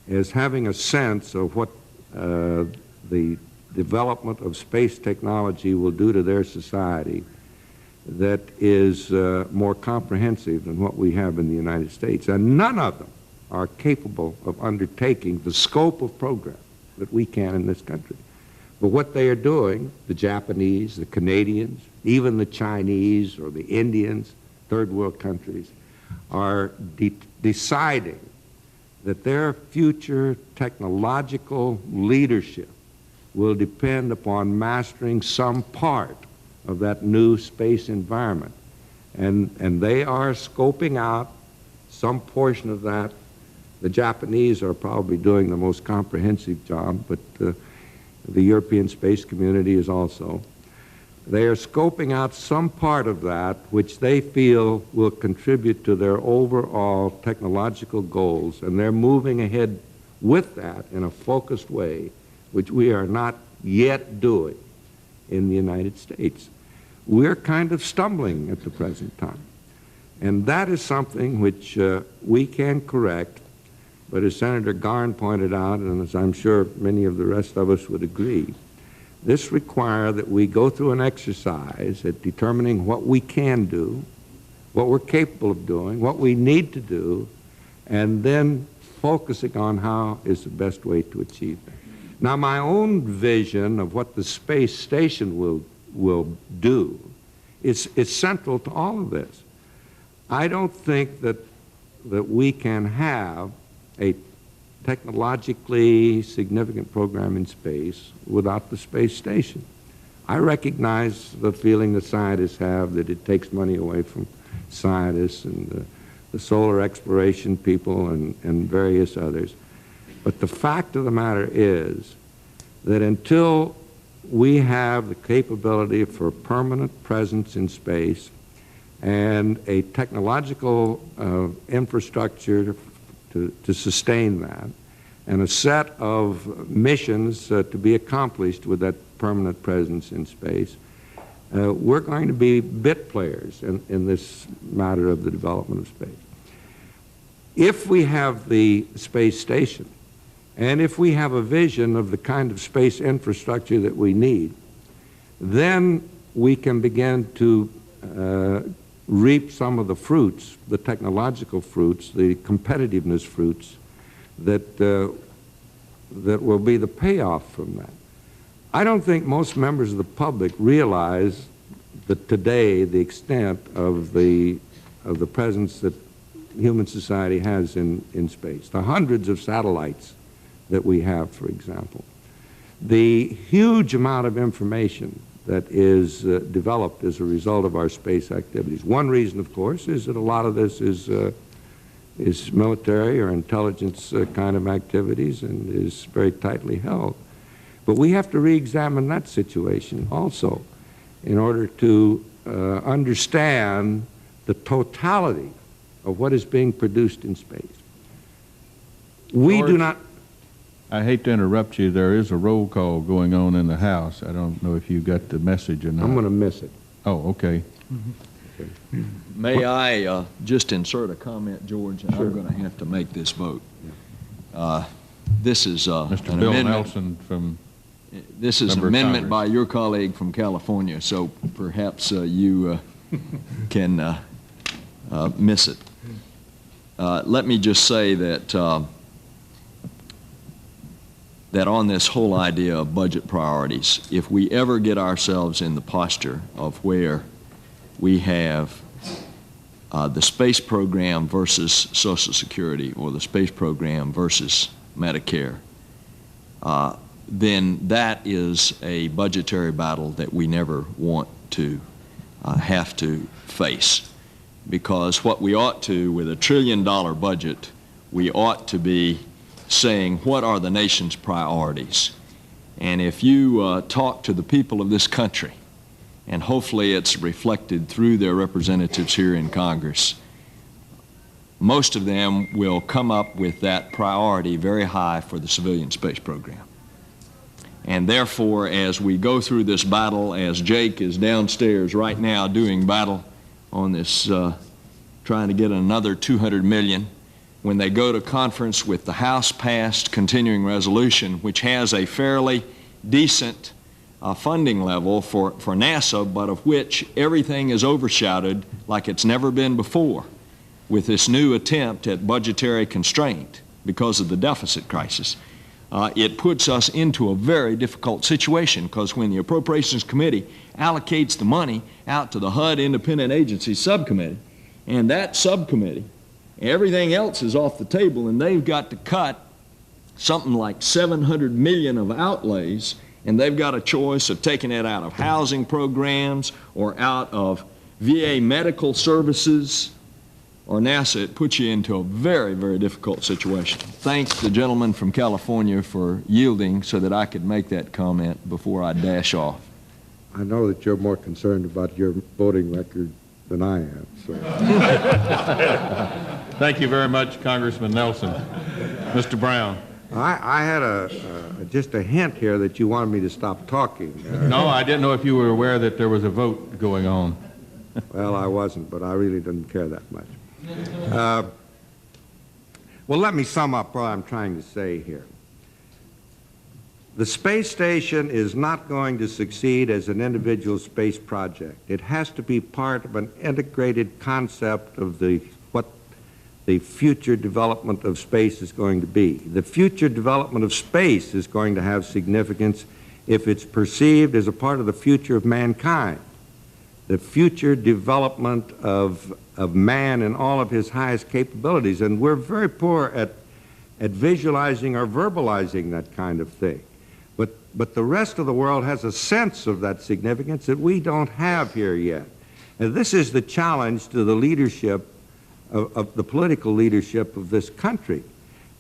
as having a sense of what the development of space technology will do to their society that is more comprehensive than what we have in the United States. And none of them are capable of undertaking the scope of program that we can in this country. But what they are doing, the Japanese, the Canadians, even the Chinese or the Indians, third world countries, are deciding that their future technological leadership will depend upon mastering some part of that new space environment. And they are scoping out some portion of that. The Japanese are probably doing the most comprehensive job, but the European space community is also. They are scoping out some part of that which they feel will contribute to their overall technological goals, and they're moving ahead with that in a focused way, which we are not yet doing in the United States. We're kind of stumbling at the present time. And that is something which we can correct, but as Senator Garn pointed out, and as I'm sure many of the rest of us would agree, this requires that we go through an exercise at determining what we can do, what we're capable of doing, what we need to do, and then focusing on how is the best way to achieve that. Now, my own vision of what the space station will do is central to all of this. I don't think that we can have a technologically significant program in space without the space station. I recognize the feeling that scientists have that it takes money away from scientists and the solar exploration people and various others. But the fact of the matter is that until we have the capability for permanent presence in space and a technological infrastructure to sustain that, and a set of missions to be accomplished with that permanent presence in space, we're going to be bit players in this matter of the development of space. If we have the space station, and if we have a vision of the kind of space infrastructure that we need, then we can begin to reap some of the fruits, the technological fruits, the competitiveness fruits that will be the payoff from that. I don't think most members of the public realize that today the extent of the presence that human society has in space. The hundreds of satellites that we have, for example. The huge amount of information that is developed as a result of our space activities. One reason, of course, is that a lot of this is military or intelligence kind of activities and is very tightly held. But we have to re-examine that situation also in order to understand the totality of what is being produced in space. We do not... I hate to interrupt you. There is a roll call going on in the House. I don't know if you got the message or not. I'm going to miss it. Oh, okay. Okay. May I just insert a comment, George, and I'm going to have to make this vote. This is Mr. an Bill amendment. Nelson from This is an Member of amendment by Congress. your colleague from California, so perhaps you can miss it. Let me just say that that on this whole idea of budget priorities, if we ever get ourselves in the posture of where we have the space program versus Social Security or the space program versus Medicare, then that is a budgetary battle that we never want to have to face. Because what we ought to, with $1 trillion budget, we ought to be saying what are the nation's priorities. And if you talk to the people of this country, and hopefully it's reflected through their representatives here in Congress, most of them will come up with that priority very high for the civilian space program. And therefore, as we go through this battle, as Jake is downstairs right now doing battle on this, trying to get another $200 million, when they go to conference with the House-passed continuing resolution, which has a fairly decent funding level for NASA, but of which everything is overshadowed like it's never been before with this new attempt at budgetary constraint because of the deficit crisis. It puts us into a very difficult situation, because when the Appropriations Committee allocates the money out to the HUD Independent Agency Subcommittee, and that subcommittee, everything else is off the table, and they've got to cut something like $700 million of outlays, and they've got a choice of taking it out of housing programs or out of VA medical services or NASA. It puts you into a very, very difficult situation. Thanks to the gentleman from California for yielding so that I could make that comment before I dash off. I know that you're more concerned about your voting record than I am. So. Thank you very much, Congressman Nelson. Mr. Brown. I had just a hint here that you wanted me to stop talking. No, I didn't know if you were aware that there was a vote going on. Well, I wasn't, but I really didn't care that much. Well, let me sum up what I'm trying to say here. The space station is not going to succeed as an individual space project. It has to be part of an integrated concept of what the future development of space is going to be. The future development of space is going to have significance if it's perceived as a part of the future of mankind. The future development of man and all of his highest capabilities. And we're very poor at visualizing or verbalizing that kind of thing. But the rest of the world has a sense of that significance that we don't have here yet. And this is the challenge to the leadership of the political leadership of this country.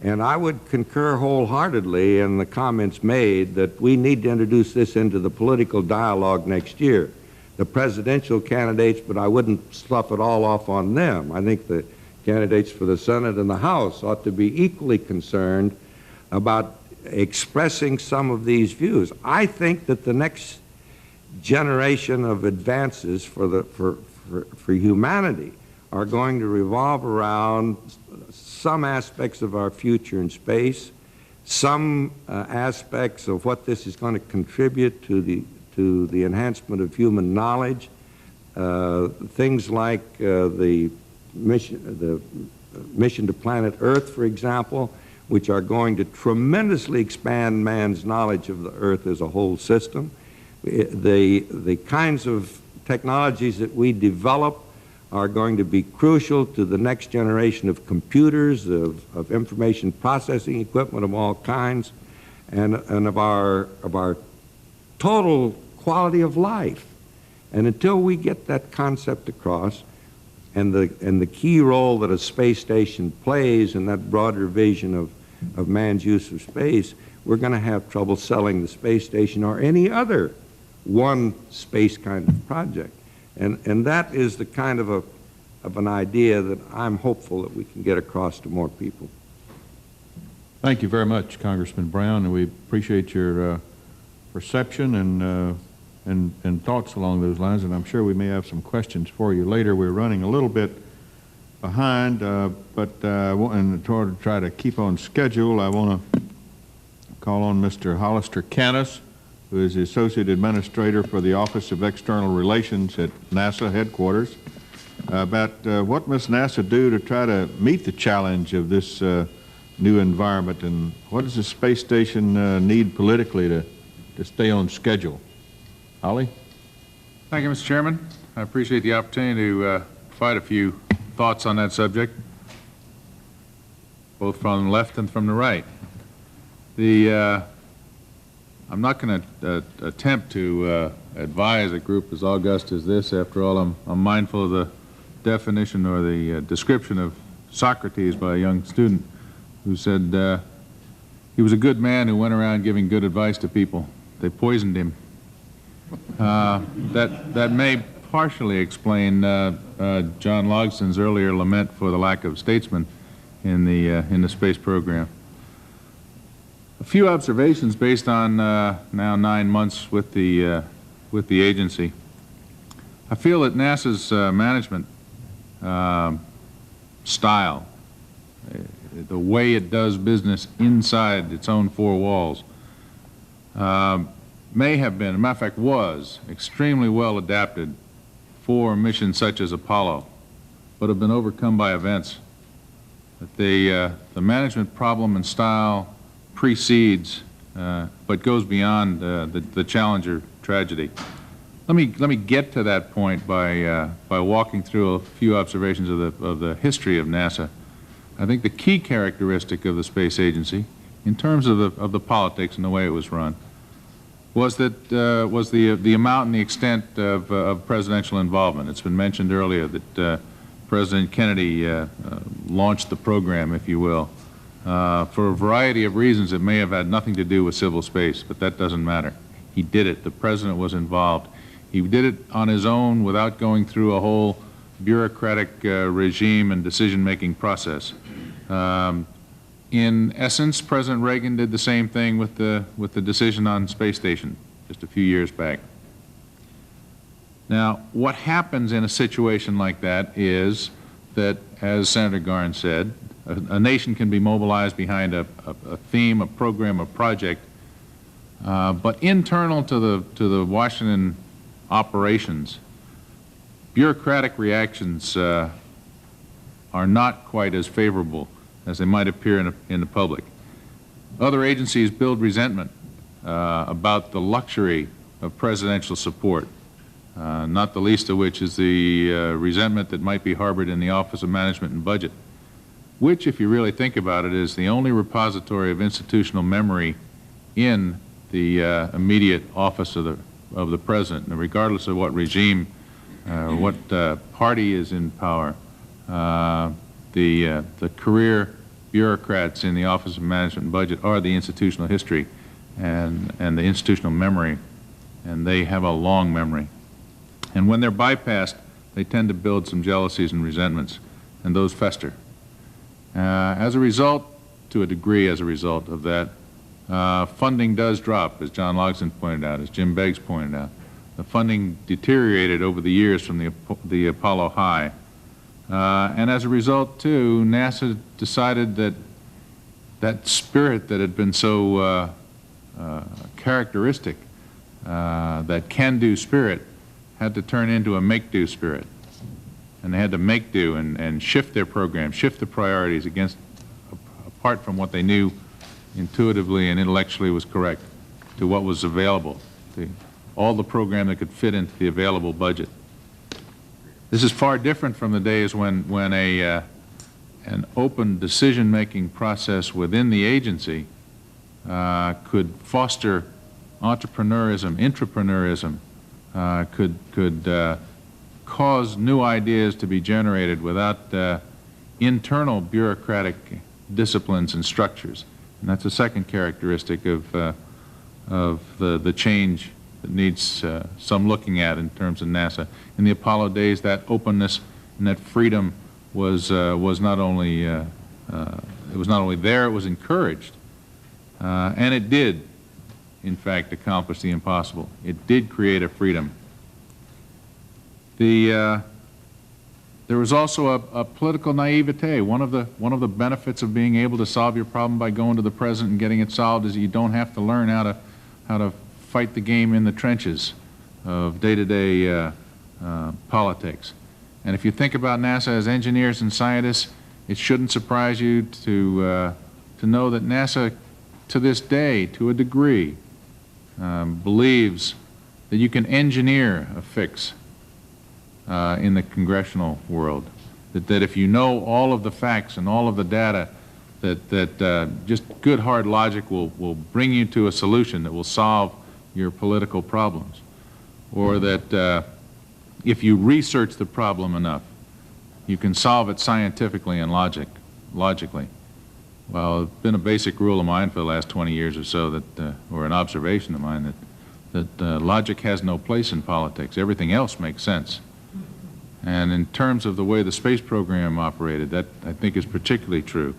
And I would concur wholeheartedly in the comments made that we need to introduce this into the political dialogue next year. The presidential candidates, but I wouldn't slough it all off on them. I think the candidates for the Senate and the House ought to be equally concerned about expressing some of these views. I think that the next generation of advances for humanity are going to revolve around some aspects of our future in space, some aspects of what this is going to contribute to the enhancement of human knowledge, things like the mission to planet Earth, for example, which are going to tremendously expand man's knowledge of the Earth as a whole system. The kinds of technologies that we develop are going to be crucial to the next generation of computers, of information processing equipment of all kinds, and of our total quality of life. And until we get that concept across, and the key role that a space station plays in that broader vision of man's use of space, we're going to have trouble selling the space station or any other one space kind of project. And that is the kind of an idea that I'm hopeful that we can get across to more people. Thank you very much, Congressman Brown, and we appreciate your perception and thoughts along those lines, and I'm sure we may have some questions for you later. We're running a little bit behind, but in order to try to keep on schedule, I want to call on Mr. Hollister Canis who is the Associate Administrator for the Office of External Relations at NASA headquarters, about what must NASA do to try to meet the challenge of this new environment, and what does the space station need politically to stay on schedule? Ollie? Thank you, Mr. Chairman. I appreciate the opportunity to provide a few thoughts on that subject, both from the left and from the right. I'm not going to attempt to advise a group as august as this. After all, I'm mindful of the definition or the description of Socrates by a young student who said he was a good man who went around giving good advice to people. They poisoned him. That may partially explain John Logsdon's earlier lament for the lack of statesmen in the space program. A few observations based on now 9 months with the agency. I feel that NASA's management style, the way it does business inside its own four walls, may have been, as a matter of fact was, extremely well adapted for missions such as Apollo, but have been overcome by events. That the management problem and style precedes, but goes beyond the Challenger tragedy. Let me get to that point by walking through a few observations of the history of NASA. I think the key characteristic of the space agency, in terms of the politics and the way it was run, was the amount and the extent of presidential involvement. It's been mentioned earlier that President Kennedy launched the program, if you will, for a variety of reasons that may have had nothing to do with civil space, but that doesn't matter. He did it. The president was involved. He did it on his own without going through a whole bureaucratic regime and decision-making process. In essence, President Reagan did the same thing with the decision on space station just a few years back. Now, what happens in a situation like that is that, as Senator Garn said, a nation can be mobilized behind a theme, a program, a project, but internal to the Washington operations, bureaucratic reactions are not quite as favorable as they might appear in the public. Other agencies build resentment about the luxury of presidential support, not the least of which is the resentment that might be harbored in the Office of Management and Budget, which, if you really think about it, is the only repository of institutional memory in the immediate office of the president. And regardless of what regime, what party is in power, the career bureaucrats in the Office of Management and Budget are the institutional history and the institutional memory, and they have a long memory. And when they're bypassed, they tend to build some jealousies and resentments, and those fester. As a result, to a degree as a result of that, funding does drop, as John Logsdon pointed out, as Jim Beggs pointed out. The funding deteriorated over the years from the Apollo high. And as a result, too, NASA decided that that spirit that had been so characteristic, that can-do spirit, had to turn into a make-do spirit. And they had to make do and shift their program, shift the priorities apart from what they knew intuitively and intellectually was correct, to what was available, all the program that could fit into the available budget. This is far different from the days when an open decision-making process within the agency could foster entrepreneurism, intrapreneurism, could cause new ideas to be generated without internal bureaucratic disciplines and structures. And that's a second characteristic of the change that needs some looking at in terms of NASA. In the Apollo days, that openness and that freedom was not only there, it was encouraged, and it did, in fact, accomplish the impossible. It did create a freedom. There was also a political naivete. One of the benefits of being able to solve your problem by going to the president and getting it solved is that you don't have to learn how to fight the game in the trenches of day-to-day politics. And if you think about NASA as engineers and scientists, it shouldn't surprise you to know that NASA, to this day, to a degree, believes that you can engineer a fix in the congressional world. That if you know all of the facts and all of the data, that just good hard logic will bring you to a solution that will solve your political problems. Or that if you research the problem enough, you can solve it scientifically and logically. Well, it's been a basic rule of mine for the last 20 years or so, that, or an observation of mine, that logic has no place in politics. Everything else makes sense. And in terms of the way the space program operated, that I think is particularly true.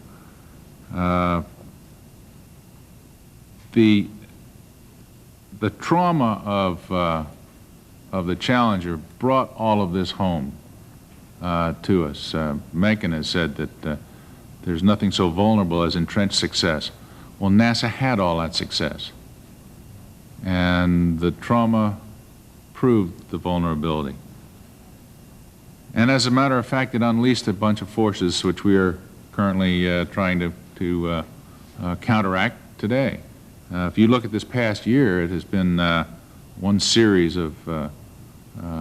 The trauma of the Challenger brought all of this home to us. Mencken has said that there's nothing so vulnerable as entrenched success. Well, NASA had all that success. And the trauma proved the vulnerability. And as a matter of fact, it unleashed a bunch of forces which we are currently trying to counteract today. If you look at this past year, it has been one series of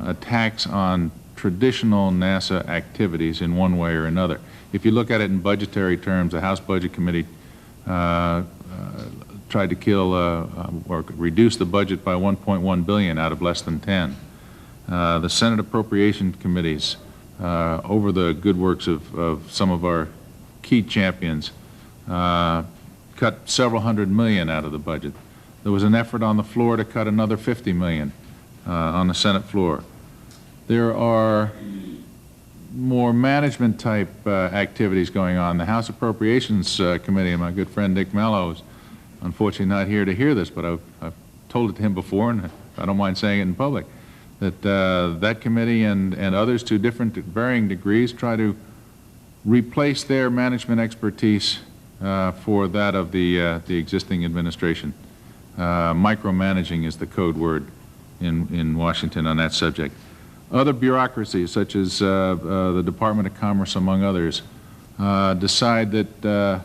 attacks on traditional NASA activities in one way or another. If you look at it in budgetary terms, the House Budget Committee tried to kill or reduce the budget by $1.1 billion out of less than 10. The Senate Appropriation Committees, over the good works of some of our key champions, cut several $100 million out of the budget. There was an effort on the floor to cut another $50 million on the Senate floor. There are more management type activities going on. The House Appropriations Committee, and my good friend Dick Mello is unfortunately not here to hear this, but I've told it to him before, and I don't mind saying it in public, that that committee and others to varying degrees try to replace their management expertise for that of the existing administration. Micromanaging is the code word in Washington on that subject. Other bureaucracies, such as the Department of Commerce, among others, decide that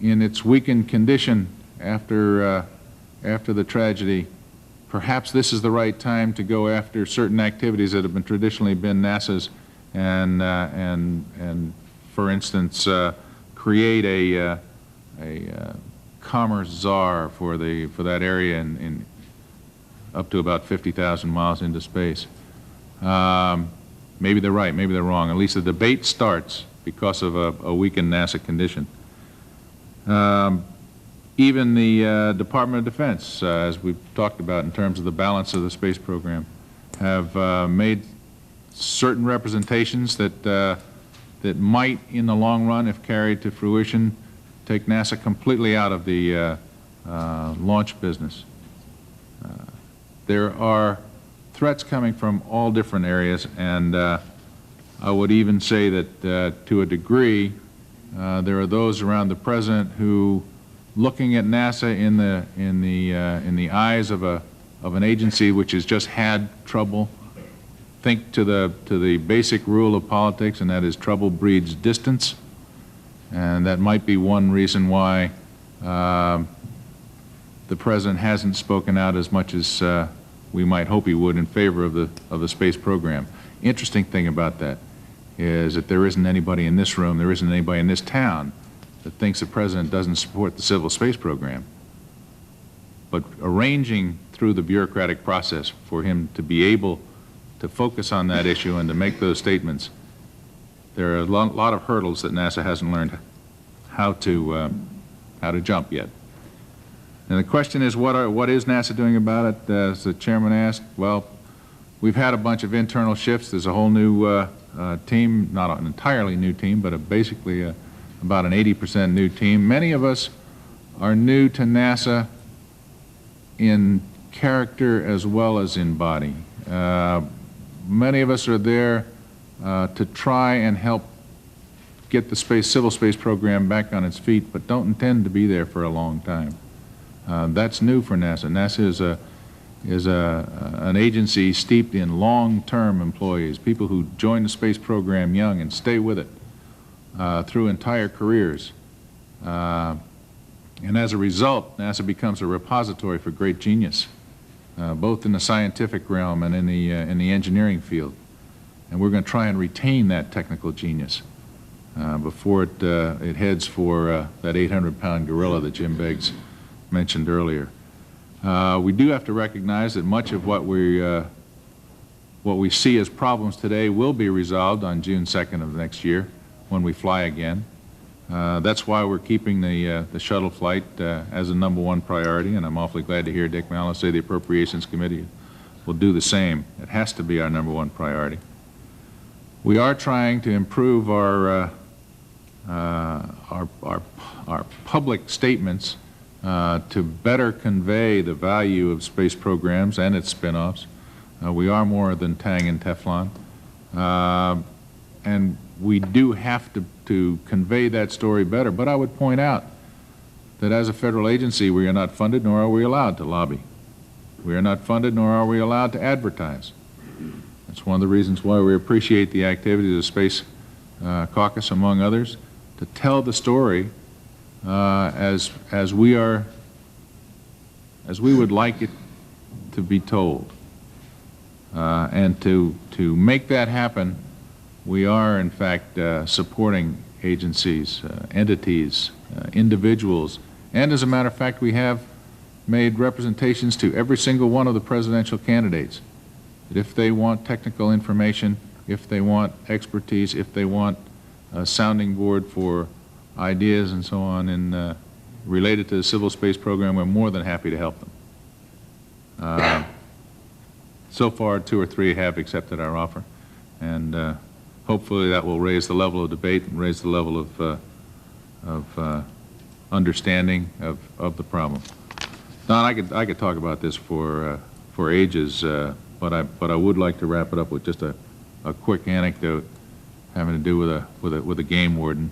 in its weakened condition after the tragedy, perhaps this is the right time to go after certain activities that have traditionally been NASA's, and for instance, create a commerce czar for that area in up to about 50,000 miles into space. Maybe they're right, maybe they're wrong. At least the debate starts because of a weakened NASA condition. Even the Department of Defense, as we've talked about in terms of the balance of the space program, have made certain representations that might, in the long run, if carried to fruition, take NASA completely out of the launch business. There are threats coming from all different areas, and I would even say that to a degree, there are those around the President who, looking at NASA in the eyes of an agency which has just had trouble, think to the basic rule of politics, and that is trouble breeds distance, and that might be one reason why the President hasn't spoken out as much as we might hope he would in favor of the space program. Interesting thing about that is that there isn't anybody in this room, there isn't anybody in this town that thinks the President doesn't support the civil space program. But arranging through the bureaucratic process for him to be able to focus on that issue and to make those statements, there are a lot of hurdles that NASA hasn't learned how to jump yet. And the question is, what is NASA doing about it? As the chairman asked, well, we've had a bunch of internal shifts. There's a whole new team, not an entirely new team, but basically about an 80% new team. Many of us are new to NASA in character as well as in body. Many of us are there to try and help get the civil space program back on its feet, but don't intend to be there for a long time. That's new for NASA. NASA is an agency steeped in long-term employees, people who join the space program young and stay with it through entire careers. And as a result, NASA becomes a repository for great genius, both in the scientific realm and in the engineering field. And we're going to try and retain that technical genius before it heads for that 800-pound gorilla that Jim Beggs mentioned earlier. We do have to recognize that much of what we see as problems today will be resolved on June 2nd of next year when we fly again. That's why we're keeping the shuttle flight as a #1 priority, and I'm awfully glad to hear Dick Mallow say the Appropriations Committee will do the same. It has to be our #1 priority. We are trying to improve our public statements to better convey the value of space programs and its spin-offs. We are more than Tang and Teflon. And we do have to convey that story better. But I would point out that as a federal agency, we are not funded, nor are we allowed to lobby. We are not funded, nor are we allowed to advertise. That's one of the reasons why we appreciate the activities of the Space Caucus, among others, to tell the story as we would like it to be told. And to make that happen, we are, in fact, supporting agencies, entities, individuals, and as a matter of fact, we have made representations to every single one of the presidential candidates that if they want technical information, if they want expertise, if they want a sounding board for ideas and so on and related to the civil space program, we're more than happy to help them. So far, 2 or 3 have accepted our offer, and hopefully that will raise the level of debate and raise the level of understanding of the problem. Don, I could talk about this for ages, but I would like to wrap it up with just a quick anecdote having to do with a game warden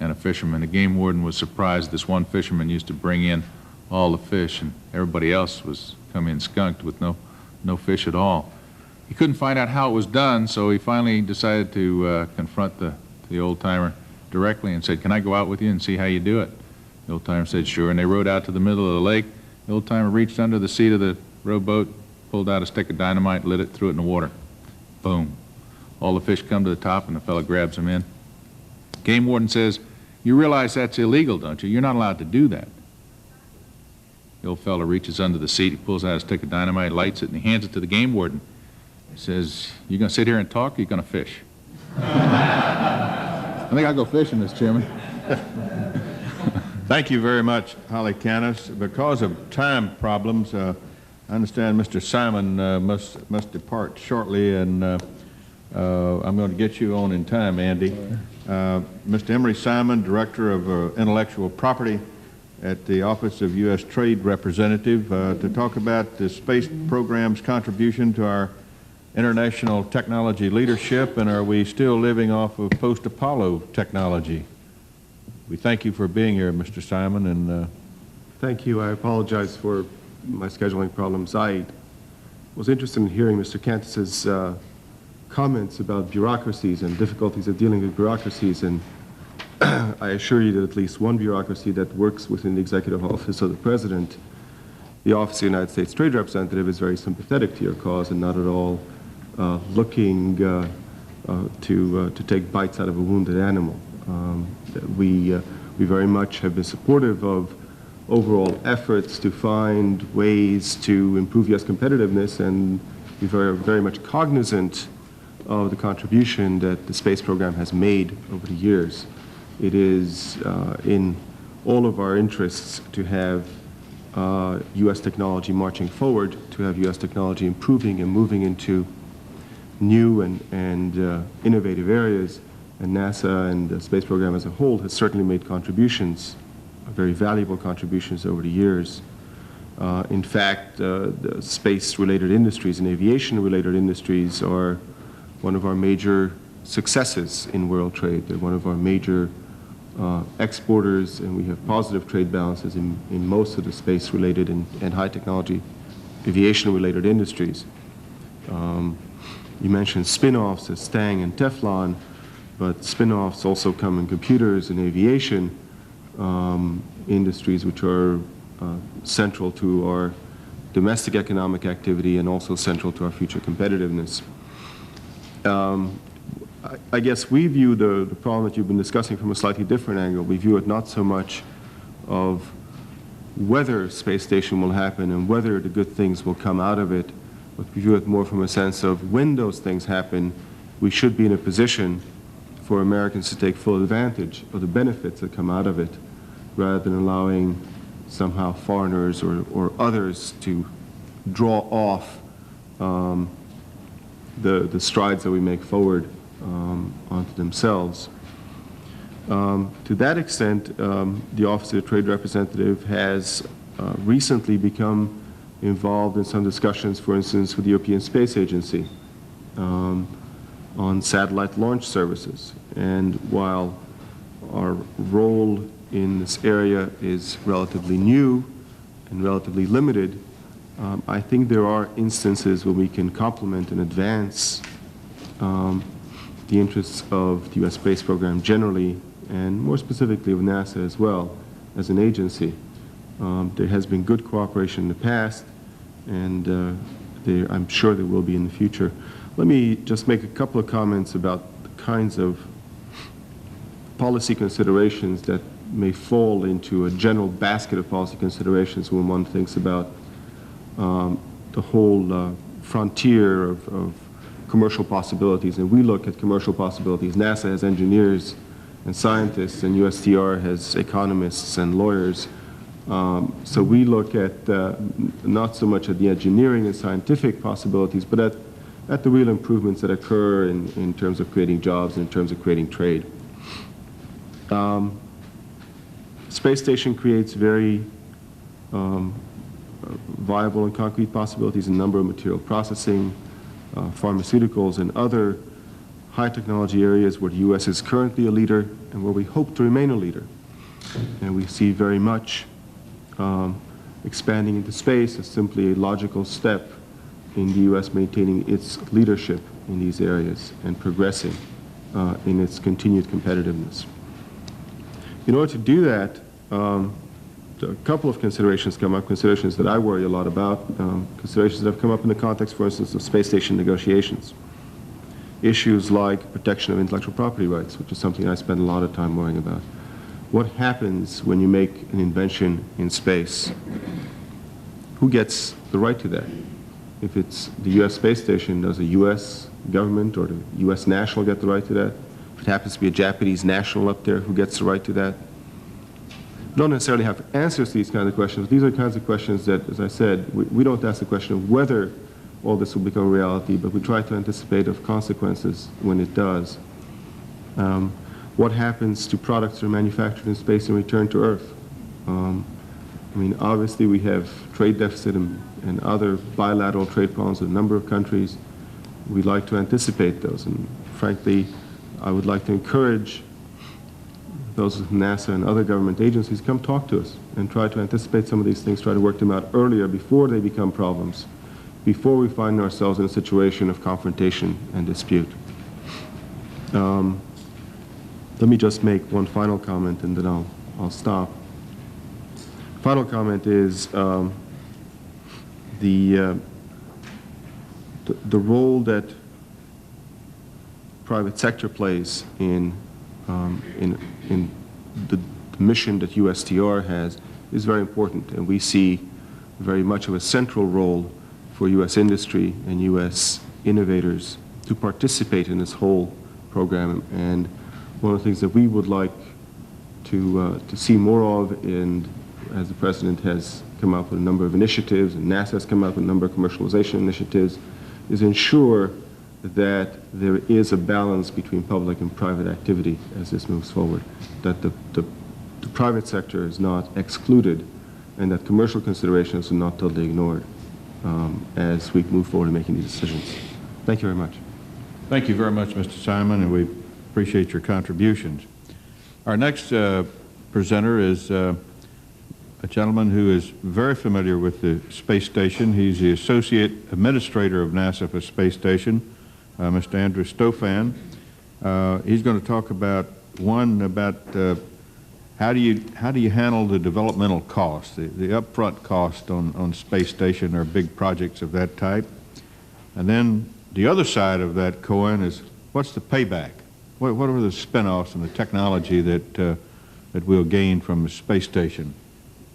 and a fisherman. The game warden was surprised this one fisherman used to bring in all the fish, and everybody else was coming in skunked with no fish at all. He couldn't find out how it was done, so he finally decided to confront the old-timer directly and said, "Can I go out with you and see how you do it?" The old-timer said, "Sure," and they rowed out to the middle of the lake. The old-timer reached under the seat of the rowboat, pulled out a stick of dynamite, lit it, threw it in the water. Boom. All the fish come to the top, and the fellow grabs them in. Game warden says, "You realize that's illegal, don't you? You're not allowed to do that." The old fellow reaches under the seat, he pulls out a stick of dynamite, lights it, and he hands it to the game warden. He says, "You going to sit here and talk, or you going to fish?" I think I'll go fishing, Mr. Chairman. Thank you very much, Holly Canis. Because of time problems, I understand Mr. Simon must depart shortly, and I'm going to get you on in time, Andy. Mr. Emery Simon, Director of Intellectual Property at the Office of U.S. Trade Representative, to talk about the space program's contribution to our international technology leadership, and are we still living off of post-Apollo technology? We thank you for being here, Mr. Simon. And thank you. I apologize for my scheduling problems. I was interested in hearing Mr. Cantus's comments about bureaucracies and difficulties of dealing with bureaucracies, and I assure you that at least one bureaucracy that works within the Executive Office of the President, the Office of the United States Trade Representative, is very sympathetic to your cause and not at all looking to take bites out of a wounded animal. We very much have been supportive of overall efforts to find ways to improve U.S. competitiveness, and we're very much cognizant of the contribution that the space program has made over the years. It is in all of our interests to have U.S. technology marching forward, to have U.S. technology improving and moving into new and innovative areas, and NASA and the space program as a whole has certainly made contributions, very valuable contributions over the years. In fact, the space-related industries and aviation-related industries are one of our major successes in world trade. They're one of our major exporters, and we have positive trade balances in most of the space-related and high-technology aviation-related industries. You mentioned spin-offs as Stang and Teflon, but spin-offs also come in computers and aviation industries, which are central to our domestic economic activity and also central to our future competitiveness. I guess we view the problem that you've been discussing from a slightly different angle. We view it not so much of whether space station will happen and whether the good things will come out of it, but we view it more from a sense of when those things happen, we should be in a position for Americans to take full advantage of the benefits that come out of it, rather than allowing somehow foreigners or others to draw off the strides that we make forward onto themselves. To that extent, the Office of the Trade Representative has recently become involved in some discussions, for instance, with the European Space Agency on satellite launch services. And while our role in this area is relatively new and relatively limited, I think there are instances where we can complement and advance the interests of the U.S. space program generally, and more specifically of NASA as well as an agency. There has been good cooperation in the past, and I'm sure there will be in the future. Let me just make a couple of comments about the kinds of policy considerations that may fall into a general basket of policy considerations when one thinks about the whole frontier of commercial possibilities. And we look at commercial possibilities. NASA has engineers and scientists, and USTR has economists and lawyers. So we look at not so much at the engineering and scientific possibilities, but at the real improvements that occur in terms of creating jobs and in terms of creating trade. Space station creates very viable and concrete possibilities in a number of material processing, pharmaceuticals, and other high technology areas where the U.S. is currently a leader and where we hope to remain a leader. And we see very much expanding into space as simply a logical step in the U.S. maintaining its leadership in these areas and progressing in its continued competitiveness. In order to do that, a couple of considerations come up, considerations that I worry a lot about, considerations that have come up in the context, for instance, of space station negotiations. Issues like protection of intellectual property rights, which is something I spend a lot of time worrying about. What happens when you make an invention in space? Who gets the right to that? If it's the U.S. space station, does the U.S. government or the U.S. national get the right to that? If it happens to be a Japanese national up there, who gets the right to that? We don't necessarily have answers to these kinds of questions. These are the kinds of questions that, as I said, we don't ask the question of whether all this will become a reality, but we try to anticipate of consequences when it does. What happens to products that are manufactured in space and returned to Earth? I mean, obviously we have trade deficit and other bilateral trade problems with a number of countries. We'd like to anticipate those, and frankly, I would like to encourage those of NASA and other government agencies come talk to us and try to anticipate some of these things, try to work them out earlier before they become problems, before we find ourselves in a situation of confrontation and dispute. Let me just make one final comment and then I'll stop. Final comment is the role that private sector plays in the mission that USTR has is very important, and we see very much of a central role for U.S. industry and U.S. innovators to participate in this whole program. And one of the things that we would like to see more of, and as the President has come up with a number of initiatives, and NASA has come up with a number of commercialization initiatives, is ensure that there is a balance between public and private activity as this moves forward, that the private sector is not excluded, and that commercial considerations are not totally ignored as we move forward in making these decisions. Thank you very much. Thank you very much, Mr. Simon, and we appreciate your contributions. Our next presenter is a a gentleman who is very familiar with the space station. He's the Associate Administrator of NASA for Space Station, Mr. Andrew Stofan. He's going to talk about, how do you handle the developmental costs, the upfront cost on Space Station or big projects of that type. And then the other side of that coin is, what's the payback? What are the spin-offs and the technology that we'll gain from the space station?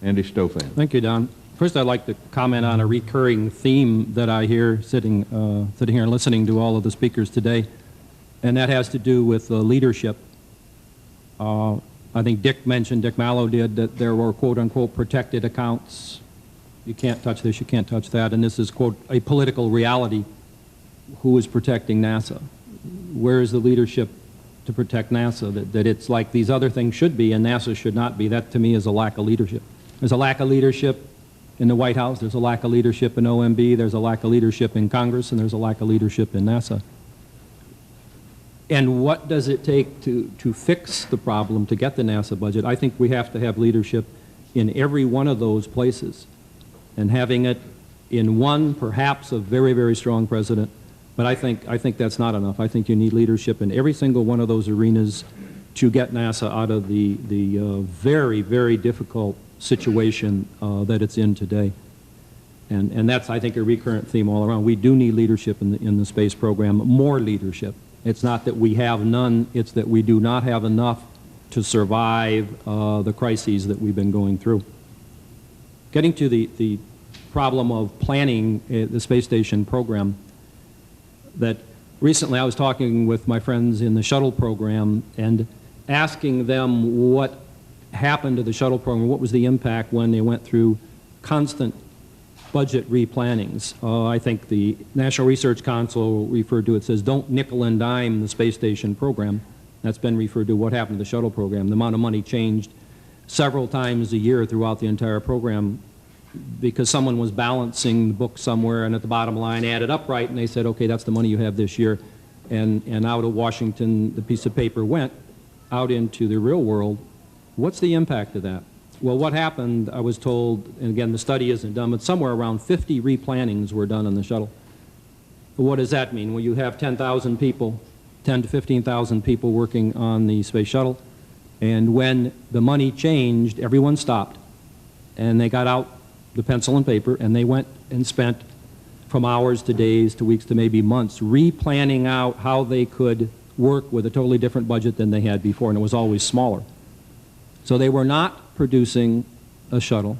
Andy Stofan. Thank you, Don. First, I'd like to comment on a recurring theme that I hear sitting here and listening to all of the speakers today, and that has to do with leadership. I think Dick Mallow did, that there were quote-unquote protected accounts. You can't touch this, you can't touch that, and this is, quote, a political reality. Who is protecting NASA? Where is the leadership to protect NASA? That it's like these other things should be and NASA should not be. That, to me, is a lack of leadership. There's a lack of leadership in the White House, there's a lack of leadership in OMB, there's a lack of leadership in Congress, and there's a lack of leadership in NASA. And what does it take to fix the problem, to get the NASA budget? I think we have to have leadership in every one of those places. And having it in one, perhaps a very, very strong president, but I think that's not enough. I think you need leadership in every single one of those arenas to get NASA out of the very, very difficult situation that it's in today. And that's, I think, a recurrent theme all around. We do need leadership in the space program, more leadership. It's not that we have none, it's that we do not have enough to survive the crises that we've been going through. Getting to the problem of planning the space station program, that recently I was talking with my friends in the shuttle program and asking them what happened to the shuttle program, what was the impact when they went through constant budget replannings. I think the National Research Council referred to it, says don't nickel and dime the space station program. That's been referred to what happened to the shuttle program. The amount of money changed several times a year throughout the entire program because someone was balancing the book somewhere and at the bottom line added up right, and they said, okay, that's the money you have this year. And out of Washington, the piece of paper went out into the real world. What's the impact of that? Well, what happened, I was told, and again, the study isn't done, but somewhere around 50 replannings were done on the shuttle. What does that mean? Well, you have 10,000 people, 10 to 15,000 people working on the space shuttle, and when the money changed, everyone stopped, and they got out the pencil and paper, and they went and spent from hours to days to weeks to maybe months replanning out how they could work with a totally different budget than they had before, and it was always smaller. So they were not producing a shuttle.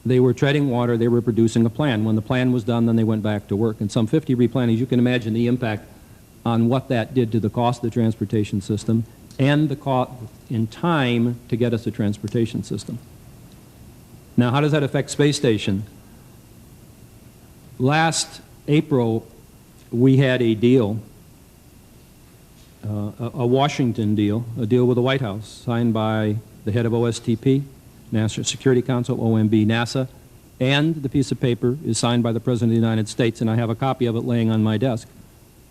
They were treading water. They were producing a plan. When the plan was done, then they went back to work. And some 50 replannings, you can imagine the impact on what that did to the cost of the transportation system and the cost in time to get us a transportation system. Now, how does that affect space station? Last April, we had a deal, a Washington deal, a deal with the White House, signed by the head of OSTP, National Security Council, OMB, NASA, and the piece of paper is signed by the President of the United States, and I have a copy of it laying on my desk.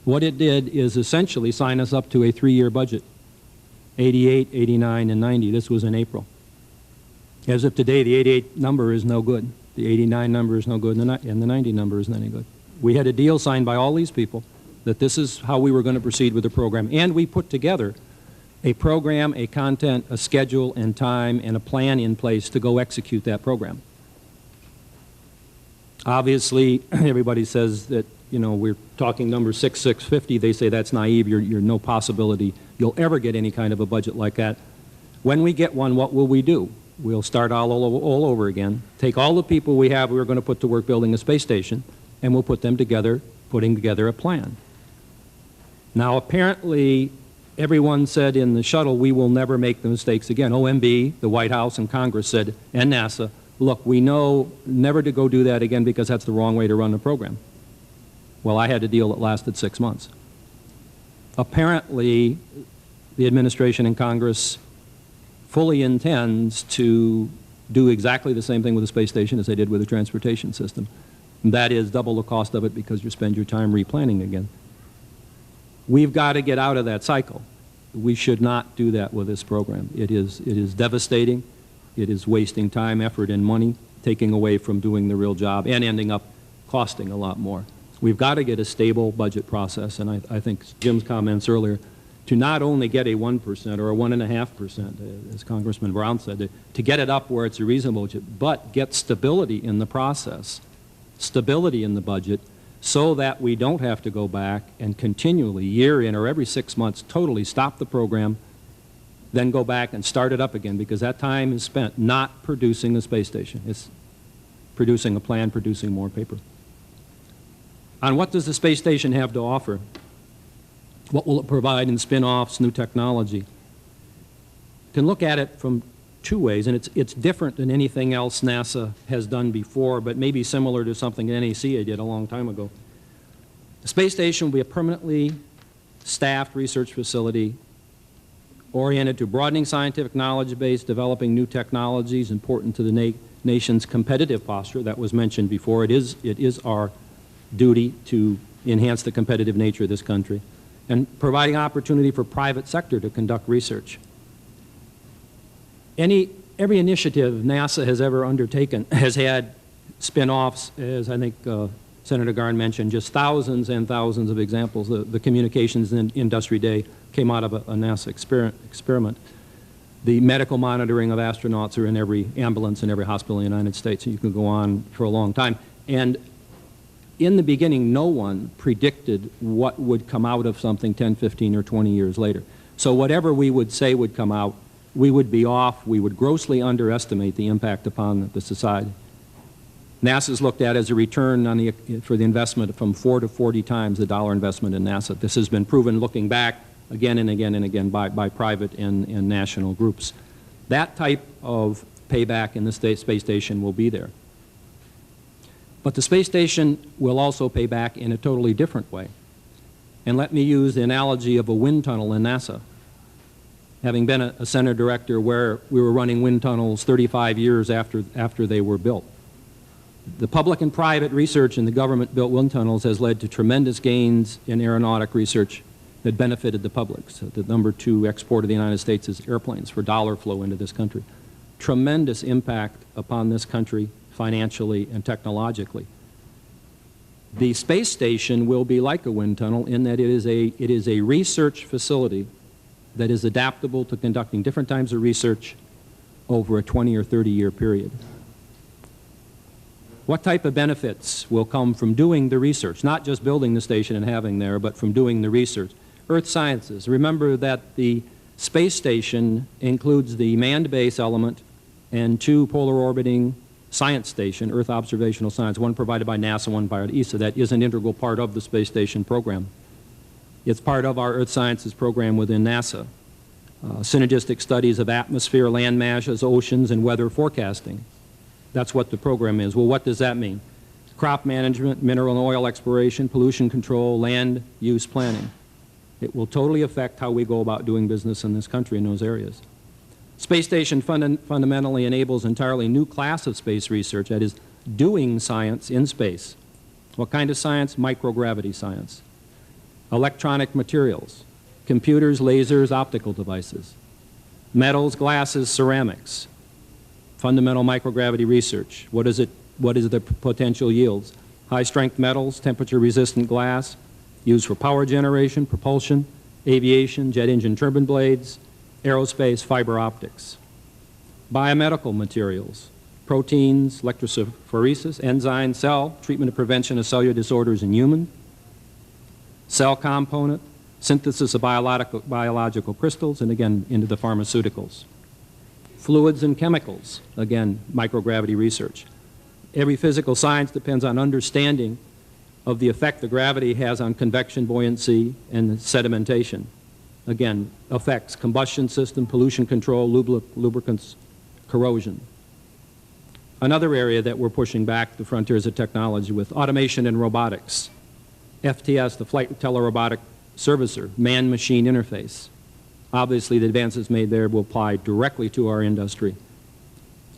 What it did is essentially sign us up to a 3-year budget, 88, 89, and 90. This was in April. As of today, the 88 number is no good. The 89 number is no good, and the 90 number isn't any good. We had a deal signed by all these people that this is how we were going to proceed with the program, and we put together a program, a content, a schedule, and time, and a plan in place to go execute that program. Obviously, everybody says that, you know, we're talking number 650. They say that's naive. You're no possibility you'll ever get any kind of a budget like that. When we get one, what will we do? We'll start all over again, take all the people we have we were going to put to work building a space station, and we'll put them together, putting together a plan. Now, apparently, everyone said in the shuttle, we will never make the mistakes again. OMB, the White House, and Congress said, and NASA, look, we know never to go do that again because that's the wrong way to run the program. Well, I had a deal that lasted 6 months. Apparently, the administration and Congress fully intends to do exactly the same thing with the space station as they did with the transportation system. And that is double the cost of it because you spend your time replanning again. We've got to get out of that cycle. We should not do that with this program. It is devastating. It is wasting time, effort, and money, taking away from doing the real job, and ending up costing a lot more. We've got to get a stable budget process, and I think Jim's comments earlier, to not only get a 1% or a 1.5%, as Congressman Brown said, to get it up where it's a reasonable budget, but get stability in the process, stability in the budget, so that we don't have to go back and continually, year in or every 6 months, totally stop the program, then go back and start it up again, because that time is spent not producing the space station. It's producing a plan, producing more paper. On what does the space station have to offer? What will it provide in spin-offs, new technology? You can look at it from two ways, and it's different than anything else NASA has done before, but maybe similar to something NACA did a long time ago. The space station will be a permanently staffed research facility oriented to broadening scientific knowledge base, developing new technologies important to the nation's competitive posture. That was mentioned before. It is our duty to enhance the competitive nature of this country, and providing opportunity for private sector to conduct research. Every initiative NASA has ever undertaken has had spin-offs, as I think Senator Garn mentioned, just thousands and thousands of examples. The Communications Industry Day came out of a NASA experiment. The medical monitoring of astronauts are in every ambulance in every hospital in the United States, and you can go on for a long time. And in the beginning, no one predicted what would come out of something 10, 15, or 20 years later. So whatever we would say would come out, we would be off. We would grossly underestimate the impact upon the society. NASA's looked at as a return on for the investment from 4 to 40 times the dollar investment in NASA. This has been proven looking back again and again and again by private and national groups. That type of payback in the space station will be there. But the space station will also pay back in a totally different way. And let me use the analogy of a wind tunnel in NASA. Having been a center director where we were running wind tunnels 35 years after they were built. The public and private research in the government-built wind tunnels has led to tremendous gains in aeronautic research that benefited the public. So the #2 export of the United States is airplanes for dollar flow into this country. Tremendous impact upon this country financially and technologically. The space station will be like a wind tunnel in that it is a research facility that is adaptable to conducting different types of research over a 20 or 30-year period. What type of benefits will come from doing the research? Not just building the station and having there, but from doing the research. Earth sciences. Remember that the space station includes the manned base element and 2 polar orbiting science station, Earth observational science, one provided by NASA, one by ESA. That is an integral part of the space station program. It's part of our Earth sciences program within NASA. Synergistic studies of atmosphere, land masses, oceans, and weather forecasting. That's what the program is. Well, what does that mean? Crop management, mineral and oil exploration, pollution control, land use planning. It will totally affect how we go about doing business in this country in those areas. Space station fundamentally enables an entirely new class of space research, that is, doing science in space. What kind of science? Microgravity science. Electronic materials, computers, lasers, optical devices, metals, glasses, ceramics, fundamental microgravity research. What is the potential yields? High-strength metals, temperature-resistant glass, used for power generation, propulsion, aviation, jet engine turbine blades, aerospace, fiber optics. Biomedical materials, proteins, electrophoresis, enzyme, cell, treatment and prevention of cellular disorders in humans, cell component, synthesis of biological crystals, and again, into the pharmaceuticals. Fluids and chemicals, again, microgravity research. Every physical science depends on understanding of the effect the gravity has on convection, buoyancy, and sedimentation. Again, affects combustion system, pollution control, lubricants, corrosion. Another area that we're pushing back the frontiers of technology with automation and robotics. FTS, the Flight Telerobotic Servicer, man-machine interface. Obviously, the advances made there will apply directly to our industry.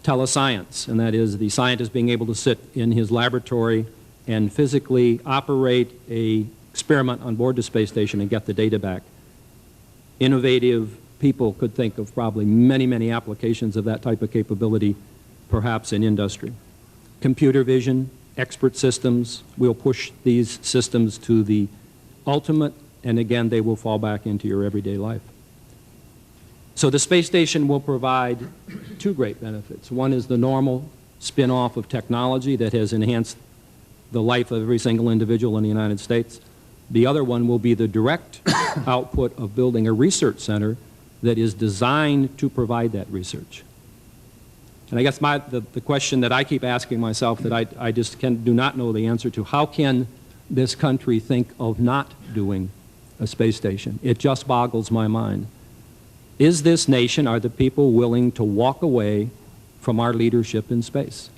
Telescience, and that is the scientist being able to sit in his laboratory and physically operate an experiment on board the space station and get the data back. Innovative people could think of probably many, many applications of that type of capability, perhaps in industry. Computer vision, expert systems, we'll push these systems to the ultimate, and again, they will fall back into your everyday life. So the space station will provide two great benefits. One is the normal spin-off of technology that has enhanced the life of every single individual in the United States. The other one will be the direct output of building a research center that is designed to provide that research. And I guess the question that I keep asking myself that I just do not know the answer to, how can this country think of not doing a space station? It just boggles my mind. Is this nation, are the people willing to walk away from our leadership in space?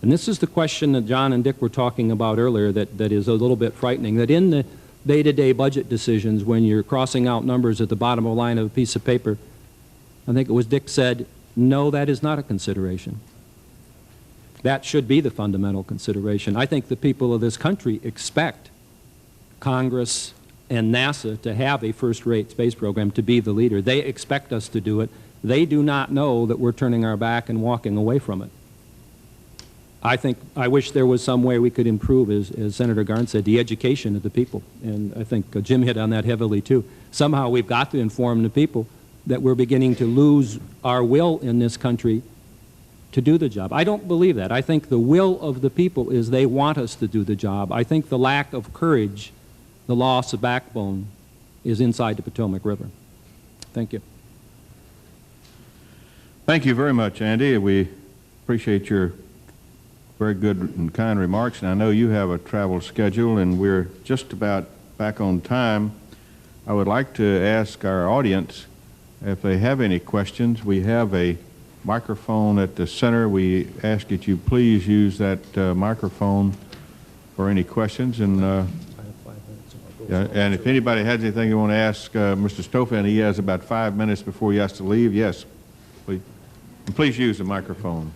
And this is the question that John and Dick were talking about earlier that is a little bit frightening, that in the day-to-day budget decisions, when you're crossing out numbers at the bottom of a line of a piece of paper, I think it was Dick said, no, that is not a consideration. That should be the fundamental consideration. I think the people of this country expect Congress and NASA to have a first-rate space program, to be the leader. They expect us to do it. They do not know that we're turning our back and walking away from it. I wish there was some way we could improve, as Senator Garn said, the education of the people. And I think Jim hit on that heavily, too. Somehow we've got to inform the people that we're beginning to lose our will in this country to do the job. I don't believe that. I think the will of the people is they want us to do the job. I think the lack of courage, the loss of backbone, is inside the Potomac River. Thank you. Thank you very much, Andy. We appreciate your very good and kind remarks, and I know you have a travel schedule, and we're just about back on time. I would like to ask our audience if they have any questions. We have a microphone at the center. We ask that you please use that microphone for any questions. And and if anybody has anything you want to ask Mr. Stofan, he has about 5 minutes before he has to leave. Yes, please. And please use the microphone.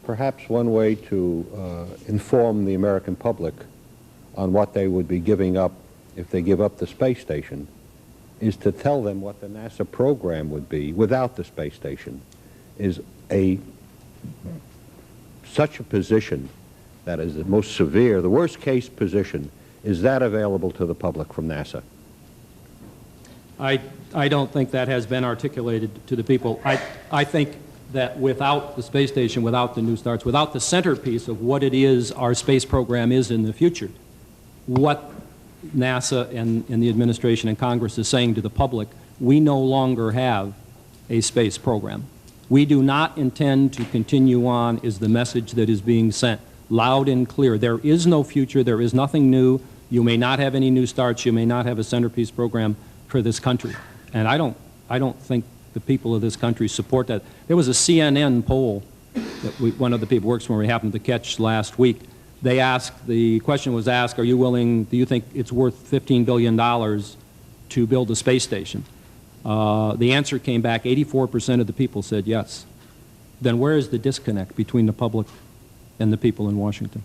Perhaps one way to inform the American public on what they would be giving up if they give up the space station is to tell them what the NASA program would be without the space station, is such a position that is the most severe, the worst case position, is that available to the public from NASA? I don't think that has been articulated to the people. I think that without the space station, without the new starts, without the centerpiece of what it is our space program is in the future, what NASA and the administration and Congress is saying to the public, we no longer have a space program. We do not intend to continue on, is the message that is being sent loud and clear. There is no future. There is nothing new. You may not have any new starts. You may not have a centerpiece program for this country. And I don't think the people of this country support that. There was a CNN poll that one of the people works for we happened to catch last week. They asked, the question was asked, are you willing, do you think it's worth $15 billion to build a space station? The answer came back, 84% of the people said yes. Then where is the disconnect between the public and the people in Washington?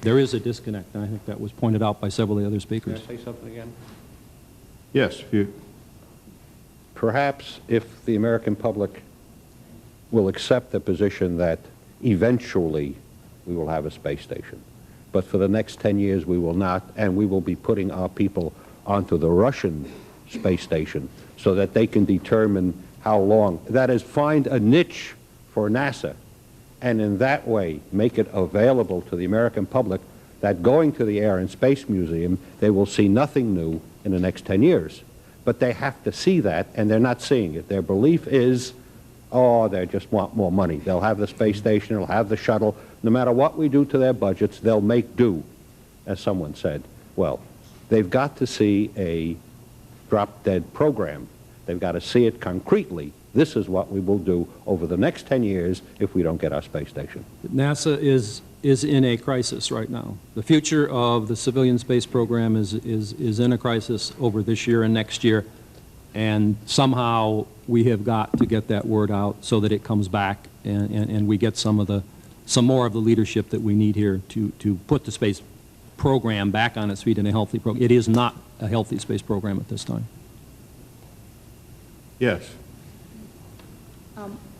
There is a disconnect, and I think that was pointed out by several of the other speakers. Can I say something again? Yes, if you... Perhaps if the American public will accept the position that eventually we will have a space station, but for the next 10 years we will not, and we will be putting our people onto the Russian space station so that they can determine how long. That is, find a niche for NASA, and in that way make it available to the American public that going to the Air and Space Museum, they will see nothing new in the next 10 years. But they have to see that, and they're not seeing it. Their belief is, oh, they just want more money. They'll have the space station, they'll have the shuttle. No matter what we do to their budgets, they'll make do, as someone said. Well, they've got to see a drop-dead program. They've got to see it concretely. This is what we will do over the next 10 years if we don't get our space station. NASA is in a crisis right now. The future of the civilian space program is in a crisis over this year and next year, and somehow we have got to get that word out so that it comes back and we get some more of the leadership that we need here to put the space program back on its feet in a healthy program. It is not a healthy space program at this time. Yes.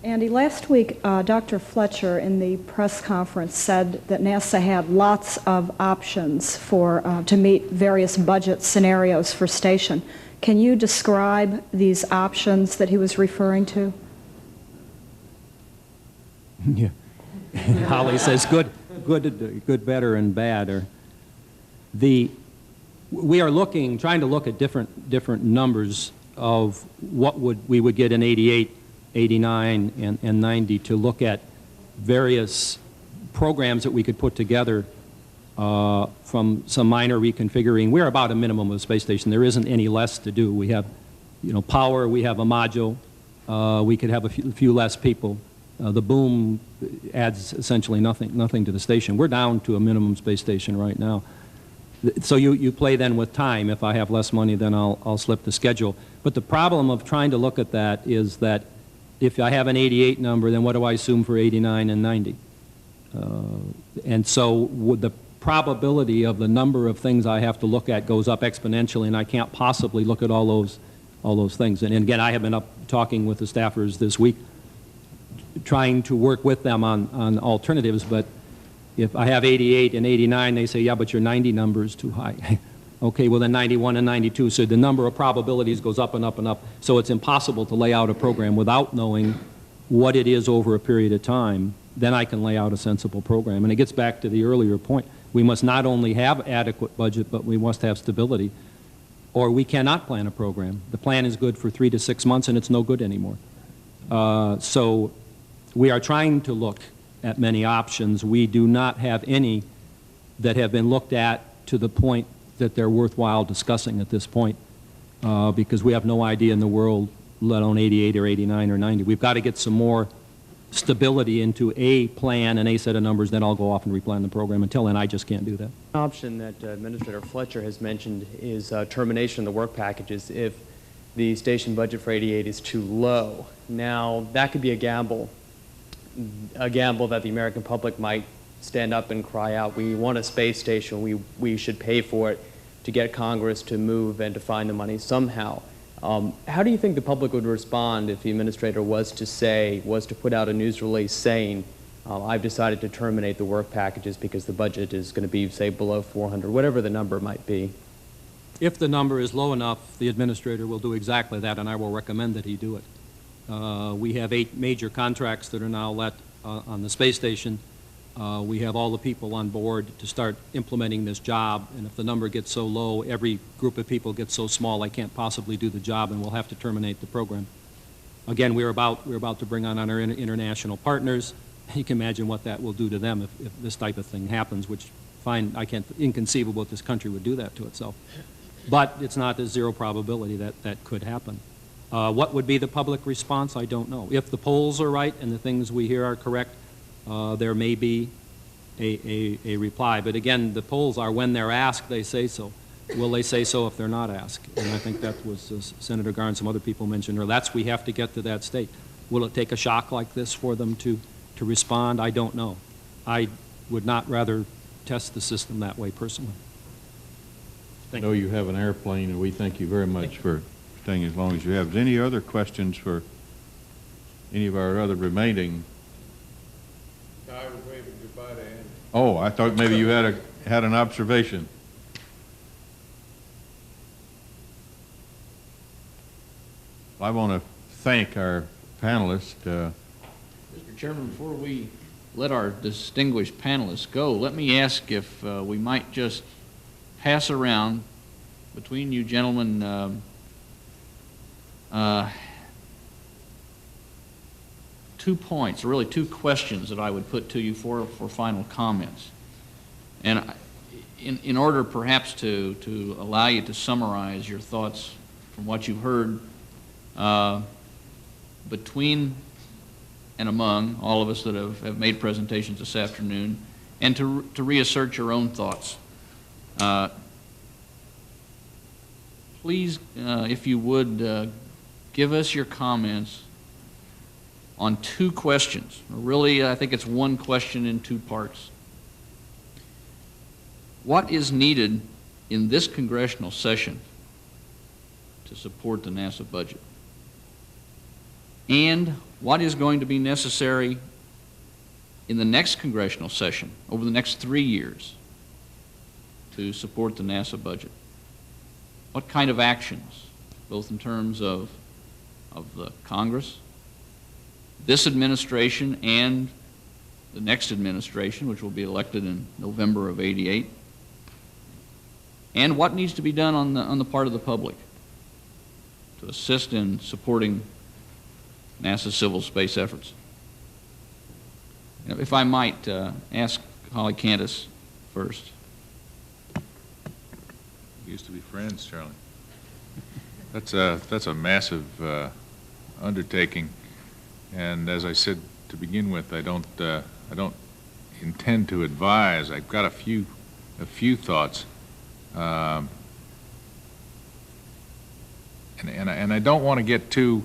Andy, last week, Dr. Fletcher in the press conference said that NASA had lots of options for to meet various budget scenarios for station. Can you describe these options that he was referring to? Yeah. Holly says good, better, and bad. We are trying to look at different numbers of what we would get in 88, 89, and 90 to look at various programs that we could put together from some minor reconfiguring. We're about a minimum of a space station. There isn't any less to do. We have, power. We have a module. We could have a few less people. The boom adds essentially nothing to the station. We're down to a minimum space station right now. So you play then with time. If I have less money, then I'll slip the schedule. But the problem of trying to look at that is that if I have an 88 number, then what do I assume for 89 and 90? And so the probability of the number of things I have to look at goes up exponentially, and I can't possibly look at all those things. And again, I have been up talking with the staffers this week, trying to work with them on alternatives, but if I have 88 and 89, they say, yeah, but your 90 number is too high. Okay, well then 91 and 92, so the number of probabilities goes up and up and up, so it's impossible to lay out a program without knowing what it is over a period of time. Then I can lay out a sensible program. And it gets back to the earlier point. We must not only have adequate budget, but we must have stability, or we cannot plan a program. The plan is good for 3 to 6 months, and it's no good anymore. So we are trying to look at many options. We do not have any that have been looked at to the point that they're worthwhile discussing at this point, because we have no idea in the world, let alone 88 or 89 or 90. We've got to get some more stability into a plan and a set of numbers, then I'll go off and replan the program. Until then, I just can't do that. An option that Administrator Fletcher has mentioned is termination of the work packages if the station budget for 88 is too low. Now, that could be a gamble that the American public might stand up and cry out, we want a space station, we should pay for it, to get Congress to move and to find the money somehow. How do you think the public would respond if the administrator was to put out a news release saying, I've decided to terminate the work packages because the budget is going to be, say, below 400, whatever the number might be? If the number is low enough, the administrator will do exactly that, and I will recommend that he do it. We have 8 major contracts that are now let on the space station. We have all the people on board to start implementing this job, and if the number gets so low, every group of people gets so small, I can't possibly do the job, and we'll have to terminate the program. Again, we're about to bring on our international partners. You can imagine what that will do to them if this type of thing happens, which inconceivable that this country would do that to itself. But it's not a zero probability that could happen. What would be the public response? I don't know. If the polls are right and the things we hear are correct, there may be a reply. But again, the polls are when they're asked, they say so. Will they say so if they're not asked? And I think that was Senator Garr and some other people mentioned earlier. We have to get to that state. Will it take a shock like this for them to respond? I don't know. I would not rather test the system that way personally. I know you have an airplane, and we thank you very much for staying as long as you have. Any other questions for any of our other remaining? I was waving goodbye to Andy. Oh, I thought maybe you had an observation. I want to thank our panelists. Mr. Chairman, before we let our distinguished panelists go, let me ask if we might just pass around between you gentlemen 2 points, or really 2 questions that I would put to you for final comments. And in order perhaps to allow you to summarize your thoughts from what you've heard between and among all of us that have made presentations this afternoon, and to reassert your own thoughts. Please, if you would, give us your comments on 2 questions. Really, I think it's 1 question in 2 parts. What is needed in this congressional session to support the NASA budget? and what is going to be necessary in the next congressional session over the next 3 years to support the NASA budget. What kind of actions, both in terms of the Congress, this administration, and the next administration, which will be elected in November of '88, and what needs to be done on the part of the public to assist in supporting NASA's civil space efforts. If I might ask Holly Cantus first. We used to be friends, Charlie. That's a massive undertaking, and as I said to begin with, I don't intend to advise. I've got a few thoughts, and I don't want to get too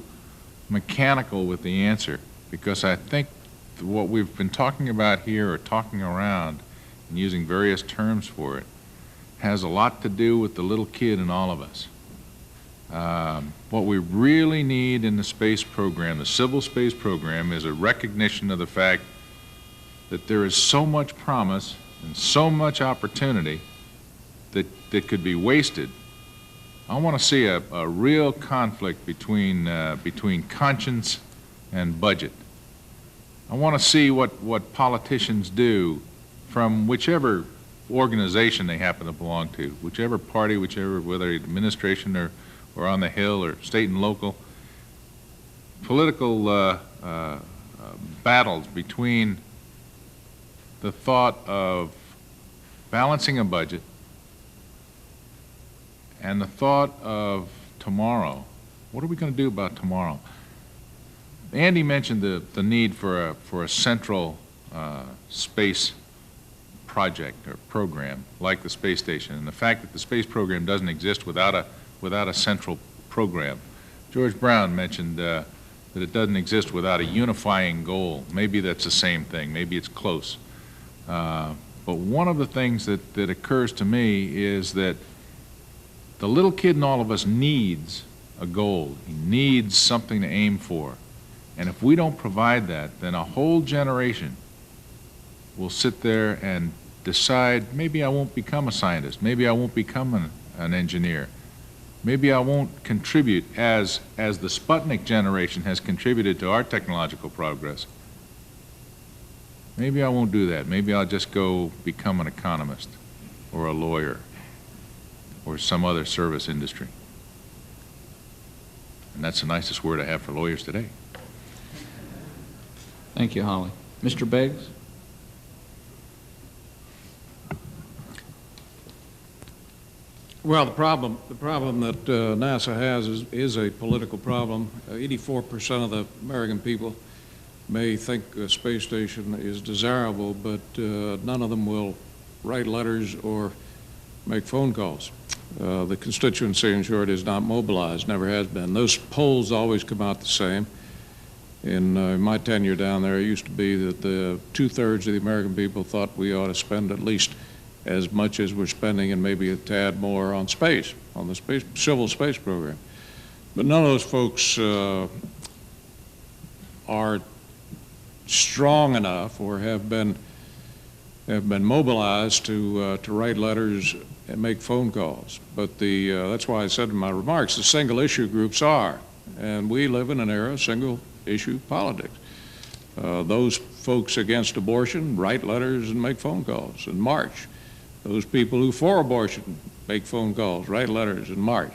mechanical with the answer, because I think what we've been talking about here, or talking around and using various terms for it, has a lot to do with the little kid in all of us. What we really need in the space program, the civil space program, is a recognition of the fact that there is so much promise and so much opportunity that could be wasted. I want to see a real conflict between conscience and budget. I want to see what politicians do from whichever organization they happen to belong to, whichever party, whether administration or on the Hill or state and local, political battles between the thought of balancing a budget and the thought of tomorrow. What are we going to do about tomorrow? Andy mentioned the need for a central space project or program like the space station, and the fact that the space program doesn't exist without a central program. George Brown mentioned that it doesn't exist without a unifying goal. Maybe that's the same thing. Maybe it's close. But one of the things that occurs to me is that the little kid in all of us needs a goal. He needs something to aim for. And if we don't provide that, then a whole generation will sit there and decide, maybe I won't become a scientist, maybe I won't become an engineer, maybe I won't contribute as the Sputnik generation has contributed to our technological progress. Maybe I won't do that. Maybe I'll just go become an economist or a lawyer or some other service industry. And that's the nicest word I have for lawyers today. Thank you, Holly. Mr. Beggs? Well, the problem that NASA has is a political problem. 84% of the American people may think a space station is desirable, but none of them will write letters or make phone calls. The constituency, in short, is not mobilized, never has been. Those polls always come out the same. In my tenure down there, it used to be that the 2/3 of the American people thought we ought to spend at least as much as we're spending, and maybe a tad more, on space, on the civil space program. But none of those folks are strong enough or have been mobilized to write letters and make phone calls. But that's why I said in my remarks, the single issue groups are, and we live in an era of single issue politics. Those folks against abortion write letters and make phone calls and march. Those people who for abortion make phone calls, write letters and march.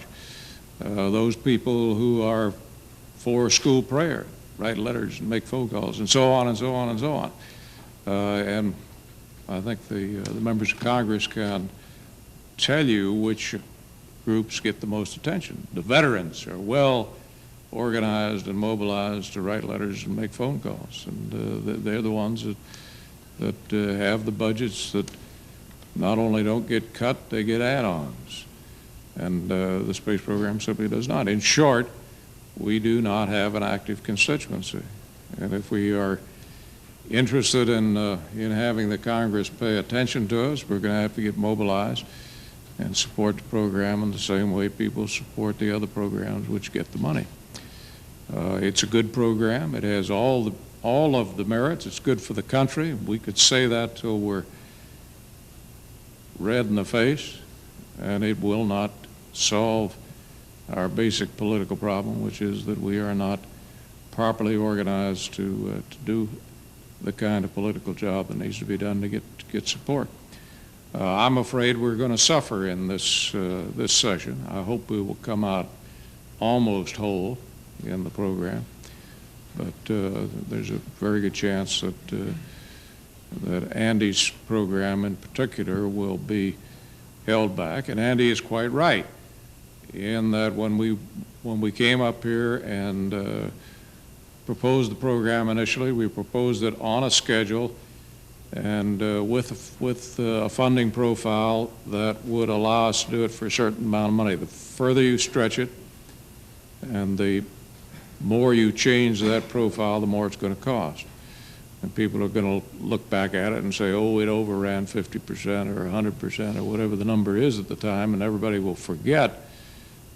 Those people who are for school prayer write letters and make phone calls, and so on and so on and so on. And I think the members of Congress can tell you which groups get the most attention. The veterans are well organized and mobilized to write letters and make phone calls, and they're the ones that have the budgets that not only don't get cut, they get add-ons, and the space program simply does not. In short, we do not have an active constituency, and if we are interested in having the Congress pay attention to us, we're going to have to get mobilized and support the program in the same way people support the other programs which get the money. It's a good program. It has all of the merits. It's good for the country. We could say that till we're red in the face, and it will not solve our basic political problem, which is that we are not properly organized to do the kind of political job that needs to be done to get support. I'm afraid we're going to suffer in this this session. I hope we will come out almost whole in the program, but there's a very good chance that that Andy's program in particular will be held back. And Andy is quite right in that when we came up here and proposed the program initially, we proposed it on a schedule and with a funding profile that would allow us to do it for a certain amount of money. The further you stretch it and the more you change that profile, the more it's going to cost. And people are going to look back at it and say, oh, it overran 50% or 100% or whatever the number is at the time, and everybody will forget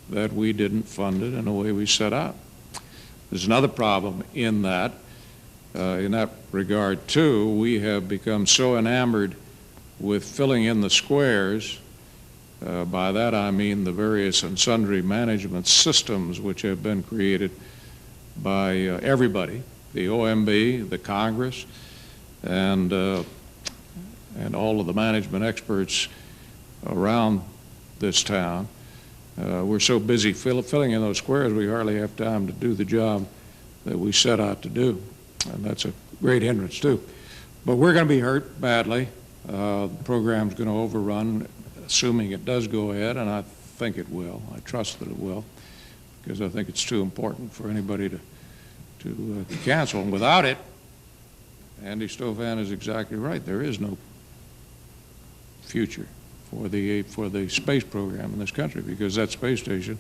that we didn't fund it in the way we set out. There's another problem in that regard too. We have become so enamored with filling in the squares. By that I mean the various and sundry management systems which have been created by everybody, the OMB, the Congress, and all of the management experts around this town. We're so busy filling in those squares we hardly have time to do the job that we set out to do, and that's a great hindrance too. But we're going to be hurt badly. The program's going to overrun, assuming it does go ahead, and I think it will. I trust that it will, because I think it's too important for anybody to cancel. And without it, Andy Stofan is exactly right. There is no future for the space program in this country, because that space station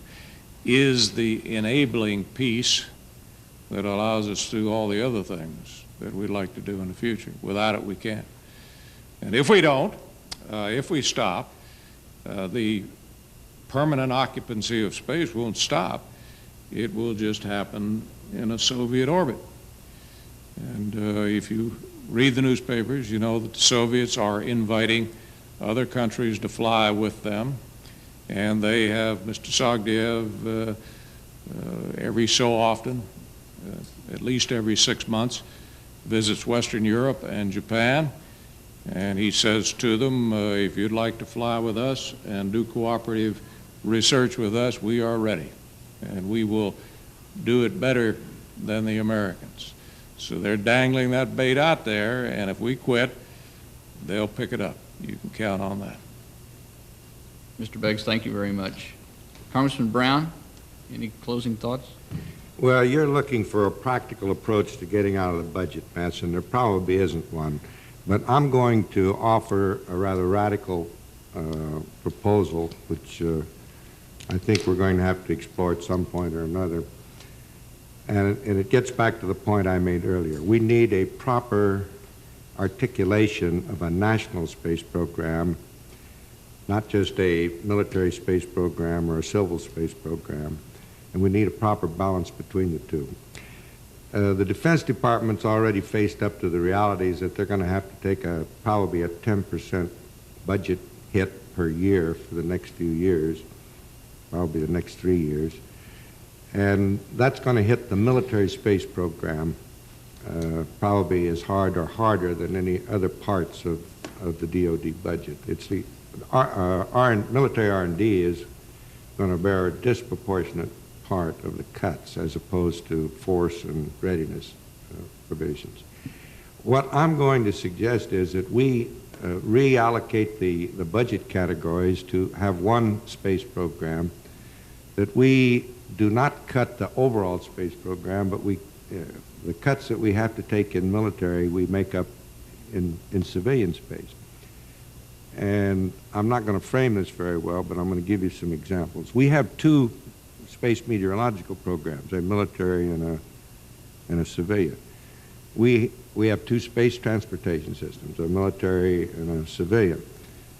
is the enabling piece that allows us to do all the other things that we'd like to do in the future. Without it, we can't. And if we don't, if we stop, the permanent occupancy of space won't stop. It will just happen in a Soviet orbit. And if you read the newspapers, you know that the Soviets are inviting other countries to fly with them, and they have Mr. Sogdiev every so often, at least every 6 months, visits Western Europe and Japan, and he says to them, if you'd like to fly with us and do cooperative research with us, we are ready, and we will do it better than the Americans. So they're dangling that bait out there, and if we quit, they'll pick it up. You can count on that. Mr. Beggs, thank you very much. Congressman Brown, any closing thoughts? Well, you're looking for a practical approach to getting out of the budget mess, and there probably isn't one. But I'm going to offer a rather radical proposal, which I think we're going to have to explore at some point or another. And it gets back to the point I made earlier. We need a proper articulation of a national space program, not just a military space program or a civil space program, and we need a proper balance between the two. The Defense Department's already faced up to the realities that they're going to have to take probably a 10% budget hit per year for the next few years, probably the next 3 years. And that's going to hit the military space program probably as hard or harder than any other parts of the DoD budget. It's the military R&D is going to bear a disproportionate part of the cuts as opposed to force and readiness provisions. What I'm going to suggest is that we reallocate the budget categories to have one space program, that we do not cut the overall space program, but the cuts that we have to take in military, we make up in civilian space. And I'm not going to frame this very well, but I'm going to give you some examples. We have two space meteorological programs, a military and a civilian. We have two space transportation systems, a military and a civilian.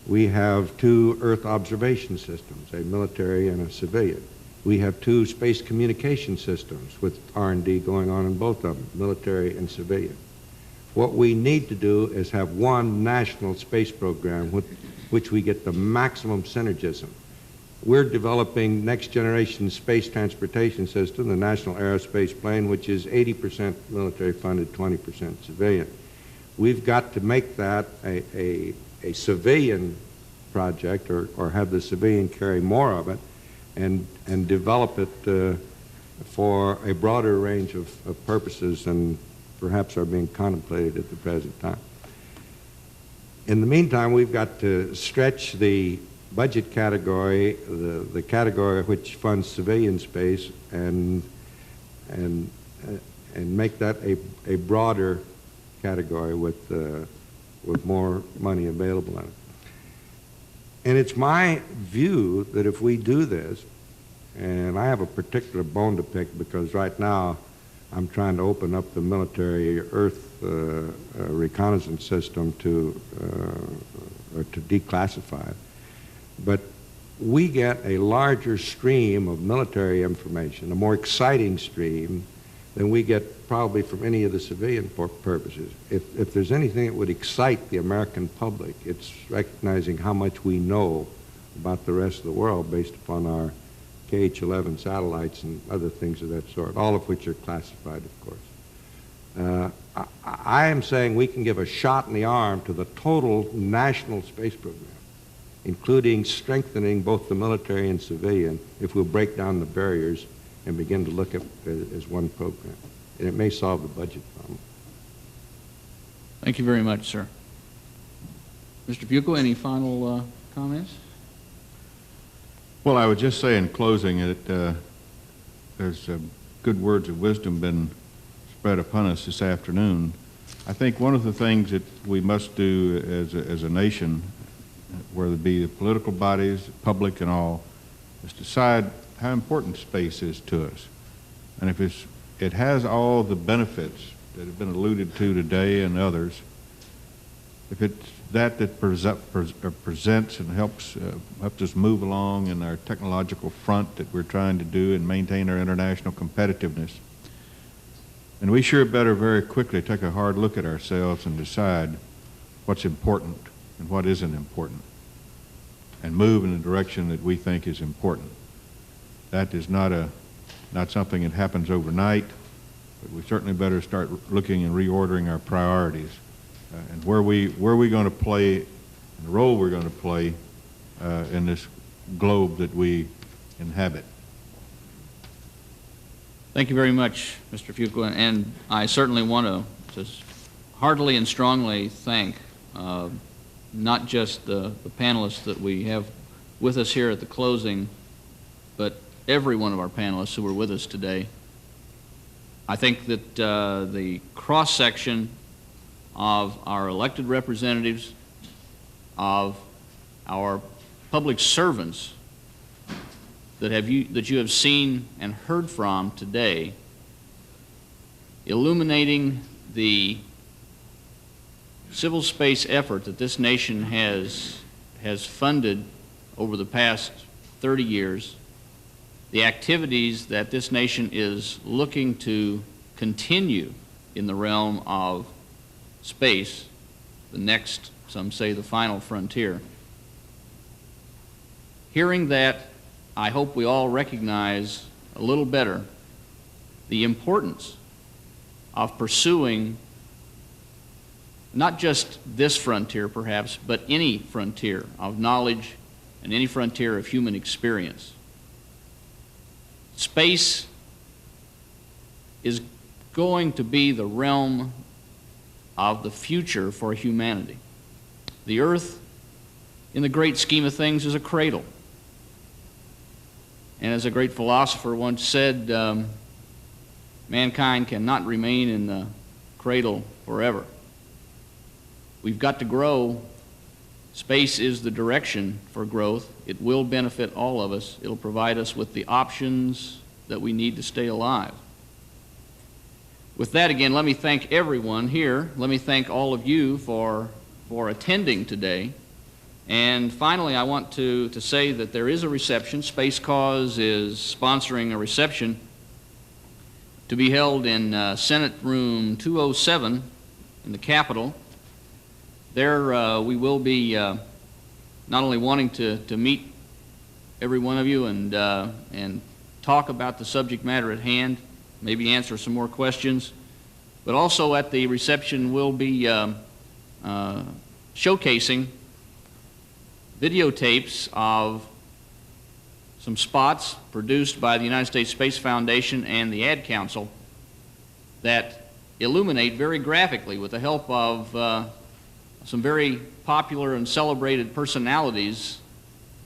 We have two Earth observation systems, a military and a civilian. We have 2 space communication systems with R&D going on in both of them, military and civilian. What we need to do is have one national space program with which we get the maximum synergism. We're developing next generation space transportation system, the National Aerospace Plane, which is 80% military funded, 20% civilian. We've got to make that a civilian project, or have the civilian carry more of it, and develop it for a broader range of purposes than perhaps are being contemplated at the present time. In the meantime, we've got to stretch the budget category, the category which funds civilian space, and make that a broader category with more money available in it. And it's my view that if we do this, and I have a particular bone to pick because right now I'm trying to open up the military Earth reconnaissance system to declassify it. But we get a larger stream of military information, a more exciting stream than we get probably from any of the civilian purposes. If there's anything that would excite the American public, it's recognizing how much we know about the rest of the world based upon our KH-11 satellites and other things of that sort, all of which are classified, of course. I am saying we can give a shot in the arm to the total national space program, including strengthening both the military and civilian, if we'll break down the barriers and begin to look at it as one program. And it may solve the budget problem. Thank you very much, sir. Mr. Bucco, any final comments? Well, I would just say in closing that there's good words of wisdom been spread upon us this afternoon. I think one of the things that we must do as a nation, whether it be the political bodies, the public and all, is decide how important space is to us. And if it has all the benefits that have been alluded to today and others, if it's that presents and helps us move along in our technological front that we're trying to do and maintain our international competitiveness, and we sure better very quickly take a hard look at ourselves and decide what's important and what isn't important, and move in the direction that we think is important. That is not something that happens overnight, but we certainly better start looking and reordering our priorities and where we're going to play, and the role we're going to play in this globe that we inhabit. Thank you very much, Mr. Fuqua, and I certainly want to just heartily and strongly thank not just the panelists that we have with us here at the closing, but every one of our panelists who were with us today. I think that the cross-section of our elected representatives, of our public servants that you have seen and heard from today, illuminating the civil space effort that this nation has funded over the past 30 years, the activities that this nation is looking to continue in the realm of space, the next, some say the final frontier. Hearing that, I hope we all recognize a little better the importance of pursuing not just this frontier perhaps, but any frontier of knowledge and any frontier of human experience. Space is going to be the realm of the future for humanity. The Earth, in the great scheme of things, is a cradle. And as a great philosopher once said, mankind cannot remain in the cradle forever. We've got to grow. Space is the direction for growth. It will benefit all of us. It'll provide us with the options that we need to stay alive. With that, again, let me thank everyone here. Let me thank all of you for attending today. And finally, I want to say that there is a reception. Spacecause is sponsoring a reception to be held in Senate Room 207 in the Capitol. There we will be not only wanting to meet every one of you and talk about the subject matter at hand, maybe answer some more questions, but also at the reception we'll be showcasing videotapes of some spots produced by the United States Space Foundation and the Ad Council that illuminate very graphically, with the help of some very popular and celebrated personalities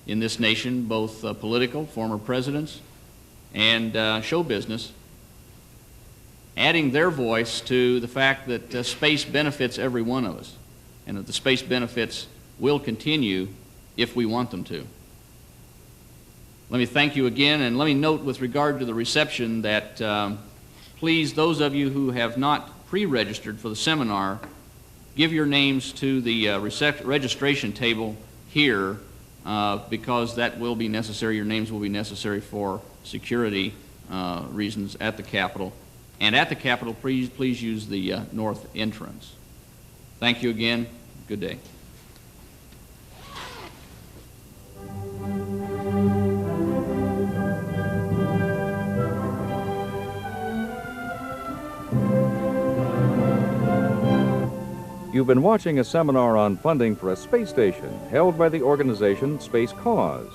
in this nation, both political, former presidents, and show business, adding their voice to the fact that space benefits every one of us, and that the space benefits will continue if we want them to. Let me thank you again, and let me note with regard to the reception that please, those of you who have not pre-registered for the seminar, give your names to the registration table here because that will be necessary. Your names will be necessary for security reasons at the Capitol. And at the Capitol, please use the north entrance. Thank you again. Good day. You've been watching a seminar on funding for a space station held by the organization Spacecause.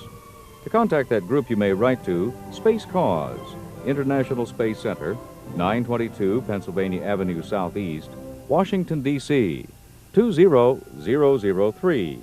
To contact that group, you may write to Spacecause, International Space Center, 922 Pennsylvania Avenue Southeast, Washington, D.C., 20003.